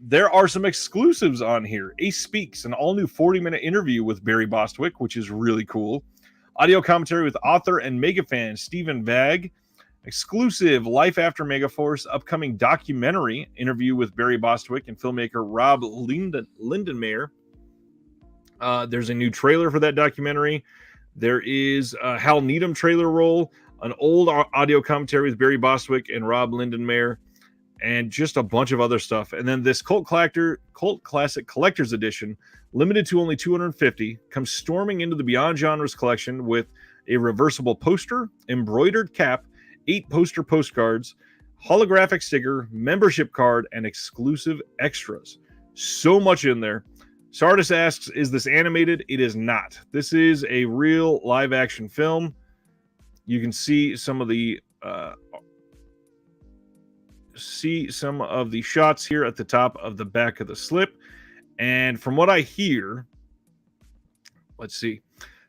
There are some exclusives on here. Ace Speaks, an all-new 40-minute interview with Barry Bostwick, which is really cool. Audio commentary with author and mega fan Stephen Vagg. Exclusive Life After Megaforce, upcoming documentary interview with Barry Bostwick and filmmaker Rob Lindenmayer. There's a new trailer for that documentary. There is a Hal Needham trailer roll, an old audio commentary with Barry Bostwick and Rob Lindenmayer, and just a bunch of other stuff. And then this Cult Classic Collector's Edition, limited to only 250, comes storming into the Beyond Genres collection with a reversible poster, embroidered cap, 8 poster postcards, holographic sticker, membership card, and exclusive extras. So much in there. Sardis asks, is this animated? It is not. This is a real live action film. You can see some of the shots here at the top of the back of the slip. And from what I hear, let's see.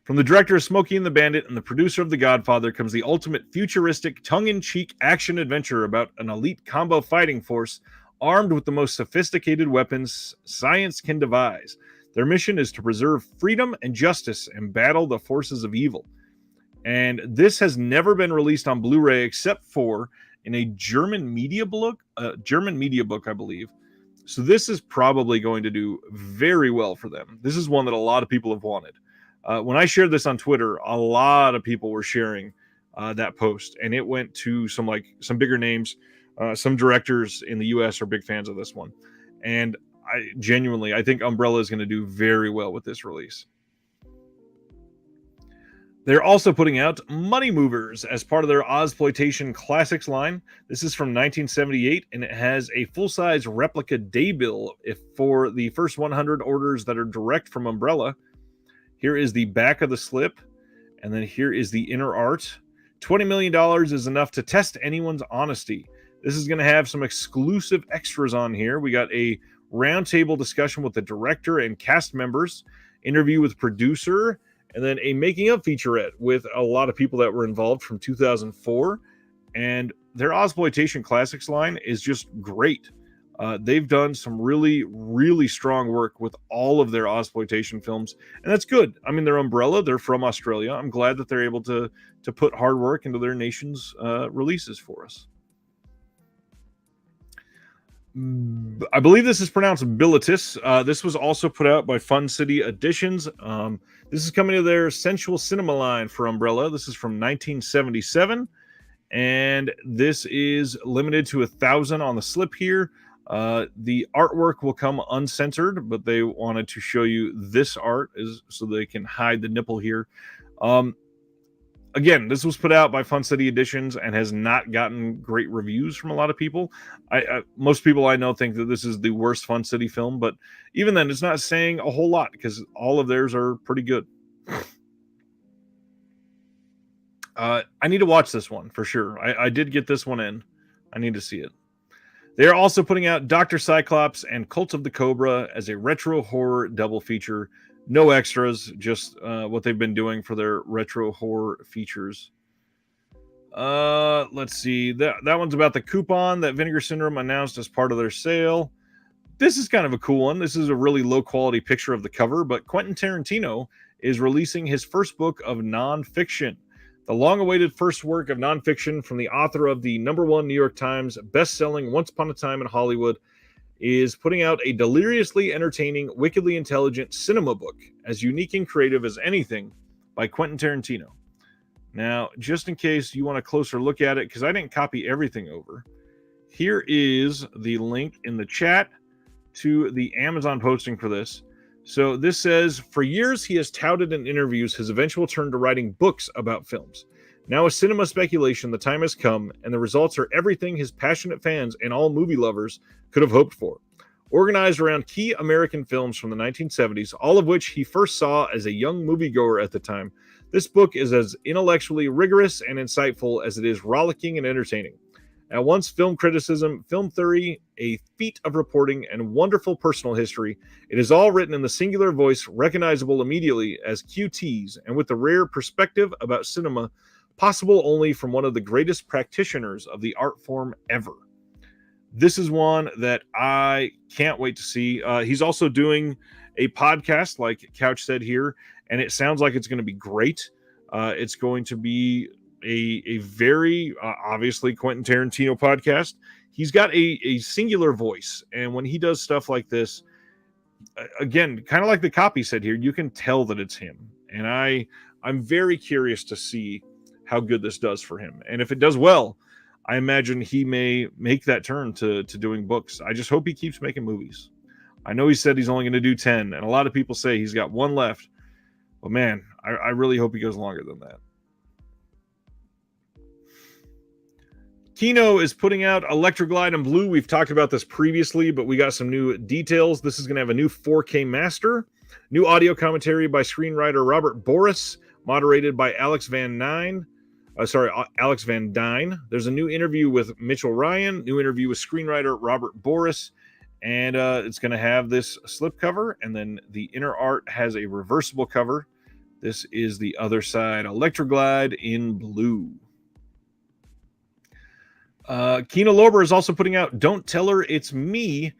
From the director of Smokey and the Bandit and the producer of The Godfather comes the ultimate futuristic, tongue-in-cheek action adventure about an elite combo fighting force armed with the most sophisticated weapons science can devise. Their mission is to preserve freedom and justice and battle the forces of evil. And this has never been released on Blu-ray except for in a German media book, I believe. So this is probably going to do very well for them. This is one that a lot of people have wanted. When I shared this on Twitter, a lot of people were sharing that post, and it went to some bigger names. Some directors in the U.S. are big fans of this one, and I think Umbrella is going to do very well with this release. They're also putting out Money Movers as part of their Ozploitation Classics line. This is from 1978, and it has a full-size replica day bill for the first 100 orders that are direct from Umbrella. Here is the back of the slip, and then here is the inner art. $20 million is enough to test anyone's honesty. This is going to have some exclusive extras on here. We got a roundtable discussion with the director and cast members, interview with producer and then a making of featurette with a lot of people that were involved from 2004. And their Ozploitation Classics line is just great. They've done some really, really strong work with all of their Ozploitation films, and that's good. I mean, their umbrella, they're from Australia. I'm glad that they're able to put hard work into their nation's releases for us. I believe this is pronounced Bilitis. This was also put out by Fun City Editions. This is coming to their Sensual Cinema line for Umbrella. This is from 1977, and this is limited to 1,000 on the slip here. The artwork will come uncensored, but they wanted to show you this art so they can hide the nipple here. Again, this was put out by Fun City Editions and has not gotten great reviews from a lot of people. Most people I know think that this is the worst Fun City film, but even then, it's not saying a whole lot because all of theirs are pretty good. I need to watch this one for sure. I did get this one in. I need to see it. They are also putting out Dr. Cyclops and Cult of the Cobra as a retro horror double feature. No extras, just what they've been doing for their retro horror features. Let's see. That one's about the coupon that Vinegar Syndrome announced as part of their sale. This is kind of a cool one. This is a really low-quality picture of the cover, but Quentin Tarantino is releasing his first book of nonfiction. The long-awaited first work of nonfiction from the author of the #1 New York Times best-selling Once Upon a Time in Hollywood is putting out a deliriously entertaining, wickedly intelligent cinema book, as unique and creative as anything by Quentin Tarantino. Now, just in case you want a closer look at it, because I didn't copy everything over, here is the link in the chat to the Amazon posting for this. So this says, for years he has touted in interviews his eventual turn to writing books about films. Now a cinema speculation, the time has come, and the results are everything his passionate fans and all movie lovers could have hoped for. Organized around key American films from the 1970s, all of which he first saw as a young moviegoer at the time, this book is as intellectually rigorous and insightful as it is rollicking and entertaining. At once film criticism, film theory, a feat of reporting, and wonderful personal history, it is all written in the singular voice recognizable immediately as QT's, and with the rare perspective about cinema possible only from one of the greatest practitioners of the art form ever. This is one that I can't wait to see. He's also doing a podcast, like Couch said here, and it sounds like it's going to be great. It's going to be a very obviously Quentin Tarantino podcast. He's got a singular voice, and when he does stuff like this, again, kind of like the copy said here, you can tell that it's him. And I'm very curious to see how good this does for him. And if it does well, I imagine he may make that turn to doing books. I just hope he keeps making movies. I know he said he's only going to do 10, and a lot of people say he's got one left. But man, I really hope he goes longer than that. Kino is putting out Electroglide in blue. We've talked about this previously, but we got some new details. This is going to have a new 4K master, new audio commentary by screenwriter Robert Boris, moderated by Alex Van Dyne. There's a new interview with Mitchell Ryan, new interview with screenwriter Robert Boris, and it's going to have this slipcover, and then the inner art has a reversible cover. This is the other side, Electroglide in blue. Kino Lorber is also putting out Don't Tell Her It's Me,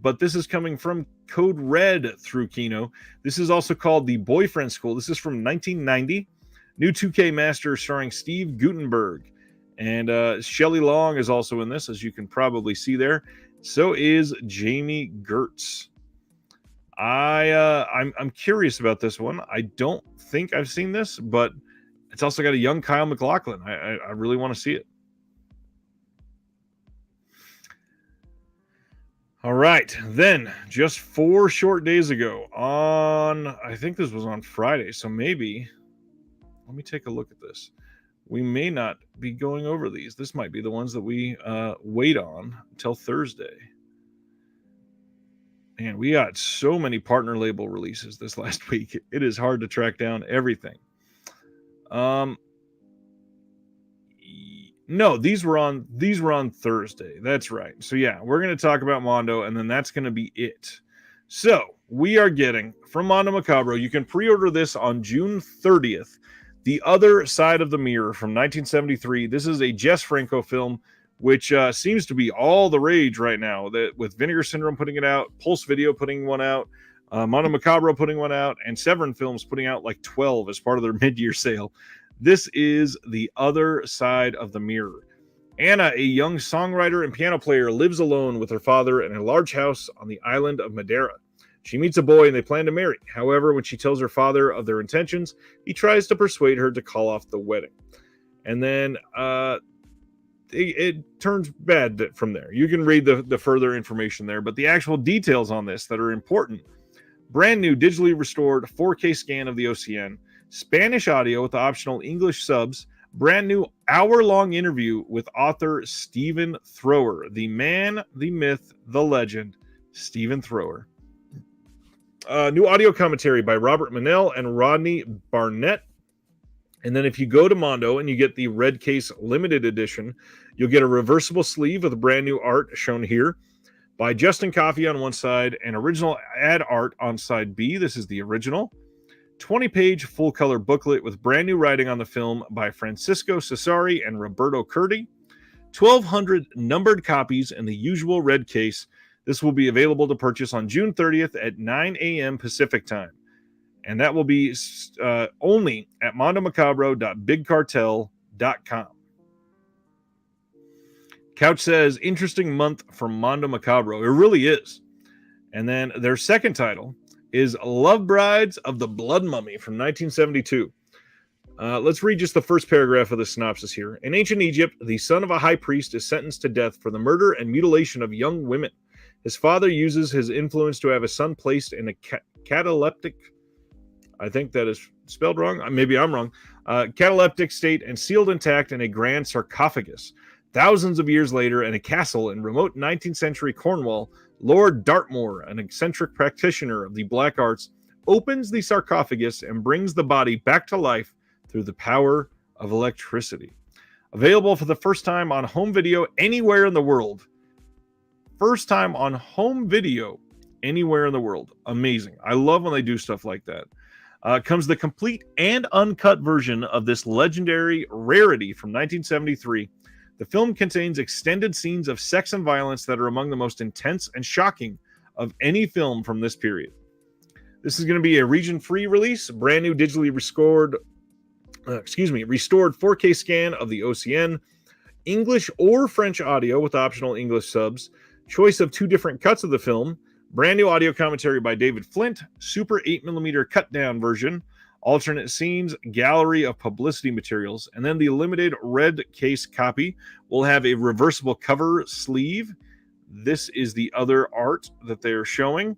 but this is coming from Code Red through Kino. This is also called The Boyfriend School. This is from 1990. New 2K master starring Steve Guttenberg. And Shelley Long is also in this, as you can probably see there. So is Jamie Gertz. I'm curious about this one. I don't think I've seen this, but it's also got a young Kyle MacLachlan. I really want to see it. All right, then just 4 short days ago I think this was on Friday, so maybe, let me take a look at this. We may not be going over these. This might be the ones that we wait on until Thursday. Man, we got so many partner label releases this last week. It is hard to track down everything. No, these were on Thursday. That's right. So yeah, we're going to talk about Mondo, and then that's going to be it. So we are getting from Mondo Macabro. You can pre-order this on June 30th. The Other Side of the Mirror from 1973. This is a Jess Franco film, which seems to be all the rage right now. That with Vinegar Syndrome putting it out, Pulse Video putting one out, Mondo Macabro putting one out, and Severin Films putting out like 12 as part of their mid-year sale. This is The Other Side of the Mirror. Anna, a young songwriter and piano player, lives alone with her father in a large house on the island of Madeira. She meets a boy and they plan to marry. However, when she tells her father of their intentions, he tries to persuade her to call off the wedding. And then it turns bad from there. You can read the further information there, but the actual details on this that are important: brand new digitally restored 4K scan of the OCN, Spanish audio with optional English subs, brand new hour-long interview with author Stephen Thrower, the man, the myth, the legend, Stephen Thrower. New audio commentary by Robert Manell and Rodney Barnett. And then if you go to Mondo and you get the Red Case Limited Edition, you'll get a reversible sleeve with brand new art shown here by Justin Coffey on one side and original ad art on side B. This is the original. 20-page full-color booklet with brand new writing on the film by Francisco Cesari and Roberto Curti. 1,200 numbered copies in the usual red case. This will be available to purchase on June 30th at 9 a.m. Pacific time. And that will be only at mondomacabro.bigcartel.com. Couch says, interesting month for Mondo Macabro. It really is. And then their second title is Love Brides of the Blood Mummy from 1972. Let's read just the first paragraph of the synopsis here. In ancient Egypt, the son of a high priest is sentenced to death for the murder and mutilation of young women. His father uses his influence to have his son placed in a cataleptic, I think that is spelled wrong, maybe I'm wrong, cataleptic state and sealed intact in a grand sarcophagus. Thousands of years later, in a castle in remote 19th century Cornwall, Lord Dartmoor, an eccentric practitioner of the black arts, opens the sarcophagus and brings the body back to life through the power of electricity. Available for the first time on home video anywhere in the world. First time on home video anywhere in the world. Amazing. I love when they do stuff like that. Comes the complete and uncut version of this legendary rarity from 1973. The film contains extended scenes of sex and violence that are among the most intense and shocking of any film from this period. This is going to be a region-free release, brand new digitally restored 4K scan of the OCN, English or French audio with optional English subs, choice of 2 different cuts of the film, brand new audio commentary by David Flint, super 8mm cut-down version, alternate scenes, gallery of publicity materials, and then the limited red case copy will have a reversible cover sleeve. This is the other art that they're showing.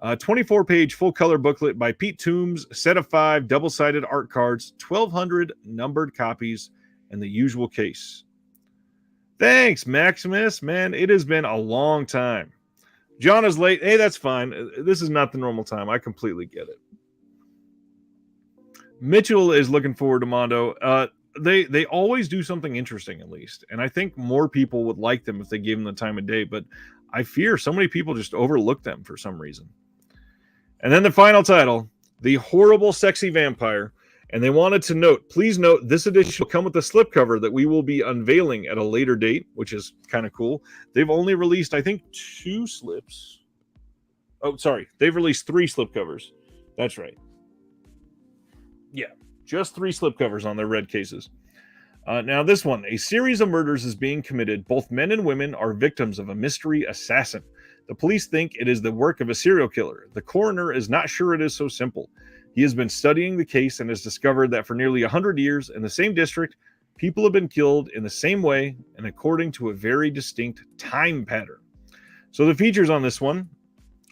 24-page full-color booklet by Pete Toombs, set of 5 double-sided art cards, 1,200 numbered copies, and the usual case. Thanks, Maximus. Man, it has been a long time. John is late. Hey, that's fine. This is not the normal time. I completely get it. Mitchell is looking forward to Mondo. They always do something interesting, at least. And I think more people would like them if they gave them the time of day. But I fear so many people just overlook them for some reason. And then the final title, The Horrible Sexy Vampire. And they wanted to note, please note, this edition will come with a slipcover that we will be unveiling at a later date, which is kind of cool. They've only released, I think, 2 slips. Oh, sorry. They've released 3 slipcovers. That's right. Yeah, just 3 slipcovers on their red cases. Now this one, a series of murders is being committed. Both men and women are victims of a mystery assassin. The police think it is the work of a serial killer. The coroner is not sure it is so simple. He has been studying the case and has discovered that for nearly 100 years in the same district, people have been killed in the same way and according to a very distinct time pattern. So the features on this one,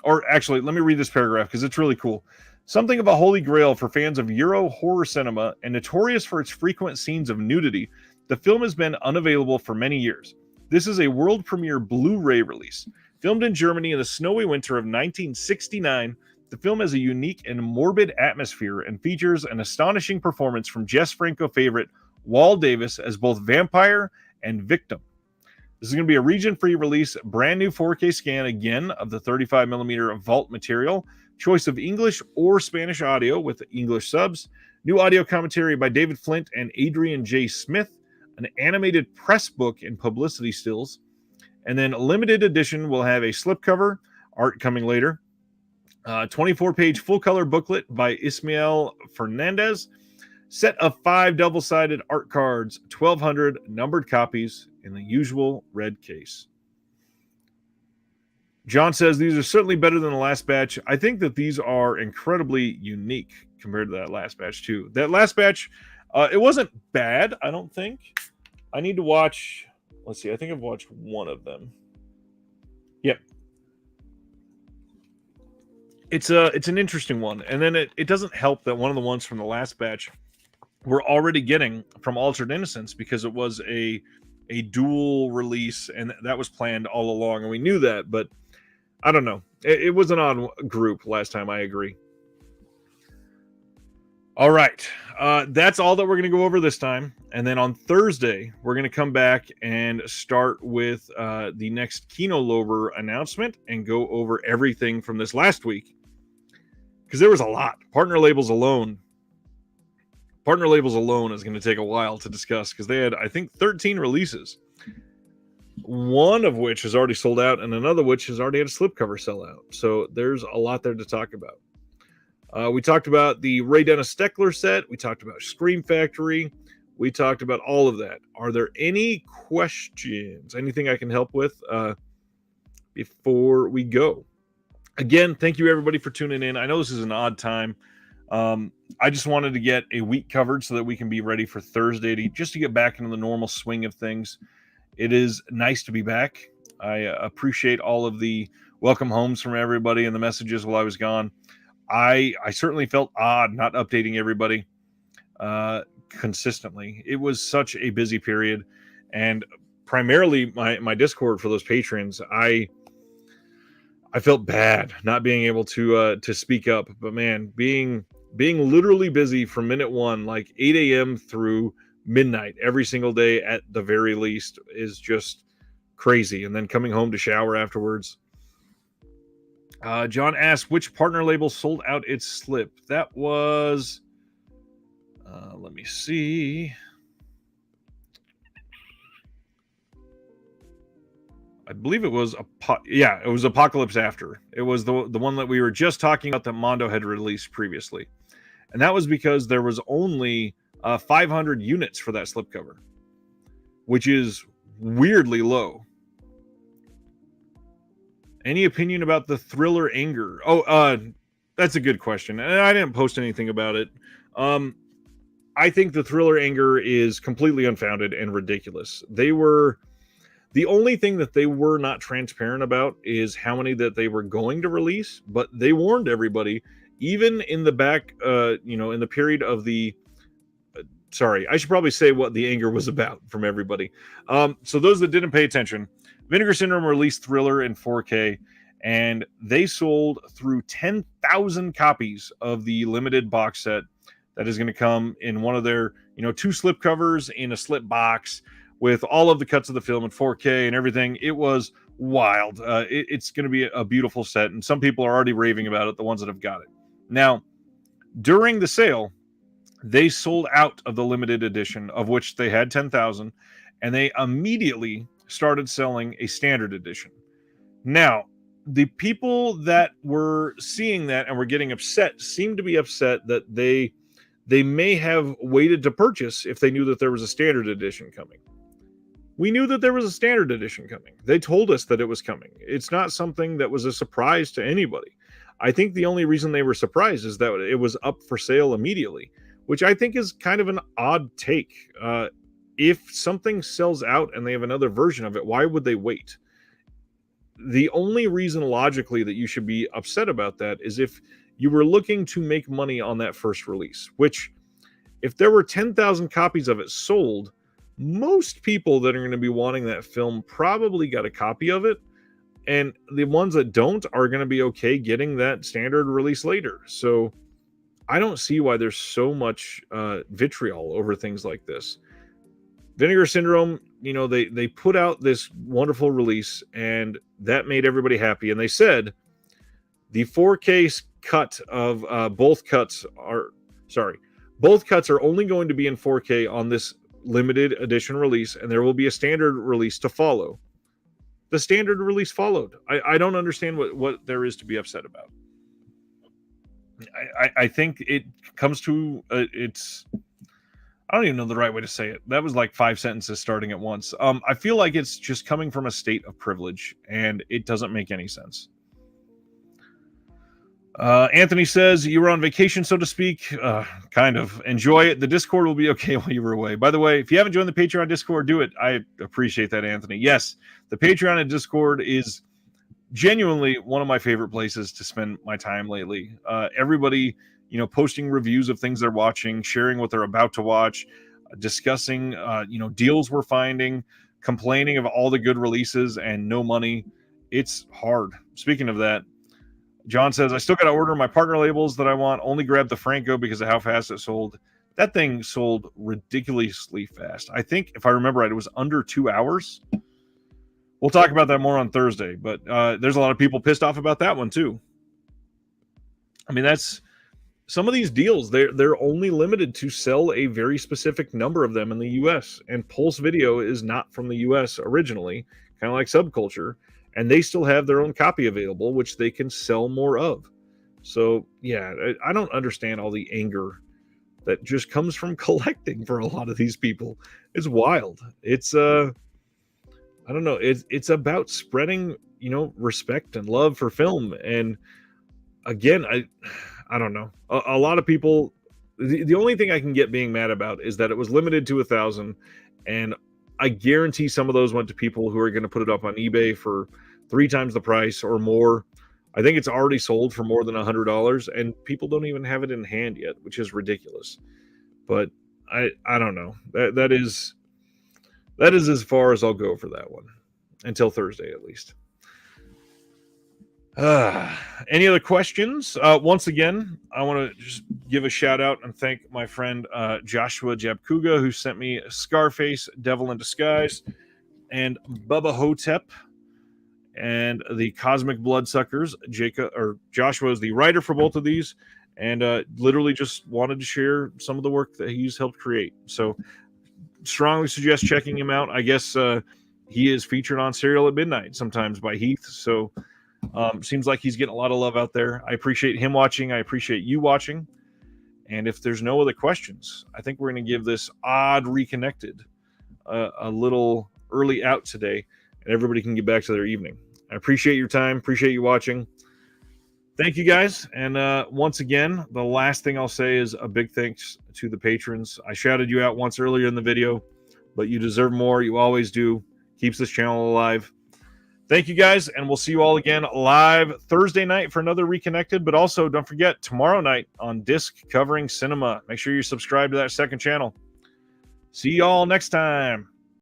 or actually, let me read this paragraph because it's really cool. Something of a holy grail for fans of Euro horror cinema and notorious for its frequent scenes of nudity, the film has been unavailable for many years. This is a world premiere Blu-ray release. Filmed in Germany in the snowy winter of 1969, the film has a unique and morbid atmosphere and features an astonishing performance from Jess Franco favorite Wal Davis as both vampire and victim. This is going to be a region-free release, brand new 4K scan again of the 35mm vault material, choice of English or Spanish audio with English subs, new audio commentary by David Flint and Adrian J. Smith, an animated press book and publicity stills, and then a limited edition will have a slipcover, art coming later, 24-page full-color booklet by Ismael Fernandez, set of 5 double-sided art cards, 1,200 numbered copies in the usual red case. John says these are certainly better than the last batch. I think that these are incredibly unique compared to that last batch too. That last batch, it wasn't bad, I don't think. I need to watch, let's see, I think I've watched one of them. Yep. It's an interesting one. And then it doesn't help that one of the ones from the last batch we're already getting from Altered Innocence because it was a dual release and that was planned all along, and we knew that, but I don't know. It was an odd group last time, I agree. All right. That's all that we're going to go over this time. And then on Thursday, we're going to come back and start with the next Kino Lover announcement and go over everything from this last week. Because there was a lot. Partner labels alone is going to take a while to discuss because they had, I think, 13 releases. One of which has already sold out and another which has already had a slipcover sell out. So there's a lot there to talk about. We talked about the Ray Dennis Steckler set. We talked about Scream Factory. We talked about all of that. Are there any questions? Anything I can help with before we go? Again, thank you everybody for tuning in. I know this is an odd time. I just wanted to get a week covered so that we can be ready for Thursday to get back into the normal swing of things. It is nice to be back. I appreciate all of the welcome homes from everybody and the messages while I was gone. I certainly felt odd not updating everybody consistently. It was such a busy period, and primarily my Discord for those patrons, I felt bad not being able to speak up. But man, being literally busy from minute one, like 8 a.m. through midnight every single day at the very least, is just crazy. And then coming home to shower afterwards. John asked which partner label sold out its slip. That was let me see. I believe it was it was Apocalypse After. It was the one that we were just talking about that Mondo had released previously. And that was because there was only 500 units for that slipcover, which is weirdly low. Any opinion about the Thriller Anger? That's a good question. And I didn't post anything about it. I think the Thriller Anger is completely unfounded and ridiculous. The only thing that they were not transparent about is how many that they were going to release, but they warned everybody, even in the back, in the period of the, sorry, I should probably say what the anger was about from everybody. So those that didn't pay attention, Vinegar Syndrome released Thriller in 4K, and they sold through 10,000 copies of the limited box set that is going to come in one of their, 2 slipcovers in a slip box with all of the cuts of the film in 4K and everything. It was wild. It's going to be a beautiful set, and some people are already raving about it, the ones that have got it. Now, during the sale, they sold out of the limited edition, of which they had 10,000, and they immediately started selling a standard edition. Now, the people that were seeing that and were getting upset seemed to be upset that they may have waited to purchase if they knew that there was a standard edition coming. We knew that there was a standard edition coming. They told us that it was coming. It's not something that was a surprise to anybody. I think the only reason they were surprised is that it was up for sale immediately, which I think is kind of an odd take. If something sells out and they have another version of it, why would they wait? The only reason logically that you should be upset about that is if you were looking to make money on that first release, which if there were 10,000 copies of it sold, most people that are going to be wanting that film probably got a copy of it. And the ones that don't are going to be okay getting that standard release later. So I don't see why there's so much vitriol over things like this. Vinegar Syndrome they put out this wonderful release, and that made everybody happy. And they said the 4K cut of both cuts are only going to be in 4K on this limited edition release, and there will be a standard release to follow. The standard release followed. I don't understand what there is to be upset about. I think it comes to it's. I don't even know the right way to say it. That was like 5 sentences starting at once. I feel like it's just coming from a state of privilege, and it doesn't make any sense. Anthony says, you were on vacation, so to speak. Kind of. Enjoy it. The Discord will be okay while you were away. By the way, if you haven't joined the Patreon Discord, do it. I appreciate that, Anthony. Yes, the Patreon and Discord is genuinely one of my favorite places to spend my time lately. Everybody, posting reviews of things they're watching, sharing what they're about to watch, discussing, deals we're finding, complaining of all the good releases and no money. It's hard. Speaking of that, John says, I still got to order my partner labels that I want. Only grabbed the Franco because of how fast it sold. That thing sold ridiculously fast. I think, if I remember right, it was under 2 hours. We'll talk about that more on Thursday, but there's a lot of people pissed off about that one too. I mean, that's some of these deals. They're only limited to sell a very specific number of them in the U.S. And Pulse Video is not from the U.S. originally, kind of like Subculture, and they still have their own copy available, which they can sell more of. So yeah, I don't understand all the anger that just comes from collecting for a lot of these people. It's wild. It's I don't know. It's about spreading, respect and love for film. And again, I don't know. A lot of people, the only thing I can get being mad about is that it was limited to 1,000, and I guarantee some of those went to people who are going to put it up on eBay for 3 times the price or more. I think it's already sold for more than $100, and people don't even have it in hand yet, which is ridiculous. But I don't know. That is as far as I'll go for that one, until Thursday at least. Any other questions? Once again, I want to just give a shout out and thank my friend Joshua Jabkuga, who sent me Scarface, Devil in Disguise, and Bubba Hotep, and the Cosmic Bloodsuckers. Joshua is the writer for both of these, and literally just wanted to share some of the work that he's helped create. So strongly suggest checking him out. I guess he is featured on Serial at Midnight sometimes by Heath, so seems like he's getting a lot of love out there. I appreciate him watching. I appreciate you watching. And if there's no other questions, I think we're going to give this odd reconnected a little early out today, and everybody can get back to their evening. I appreciate your time. Appreciate you watching. Thank you, guys. And once again, the last thing I'll say is a big thanks to the patrons. I shouted you out once earlier in the video, but you deserve more. You always do. Keeps this channel alive. Thank you, guys, and we'll see you all again live Thursday night for another Reconnected. But also, don't forget, tomorrow night on Disc Covering Cinema. Make sure you subscribe to that second channel. See you all next time.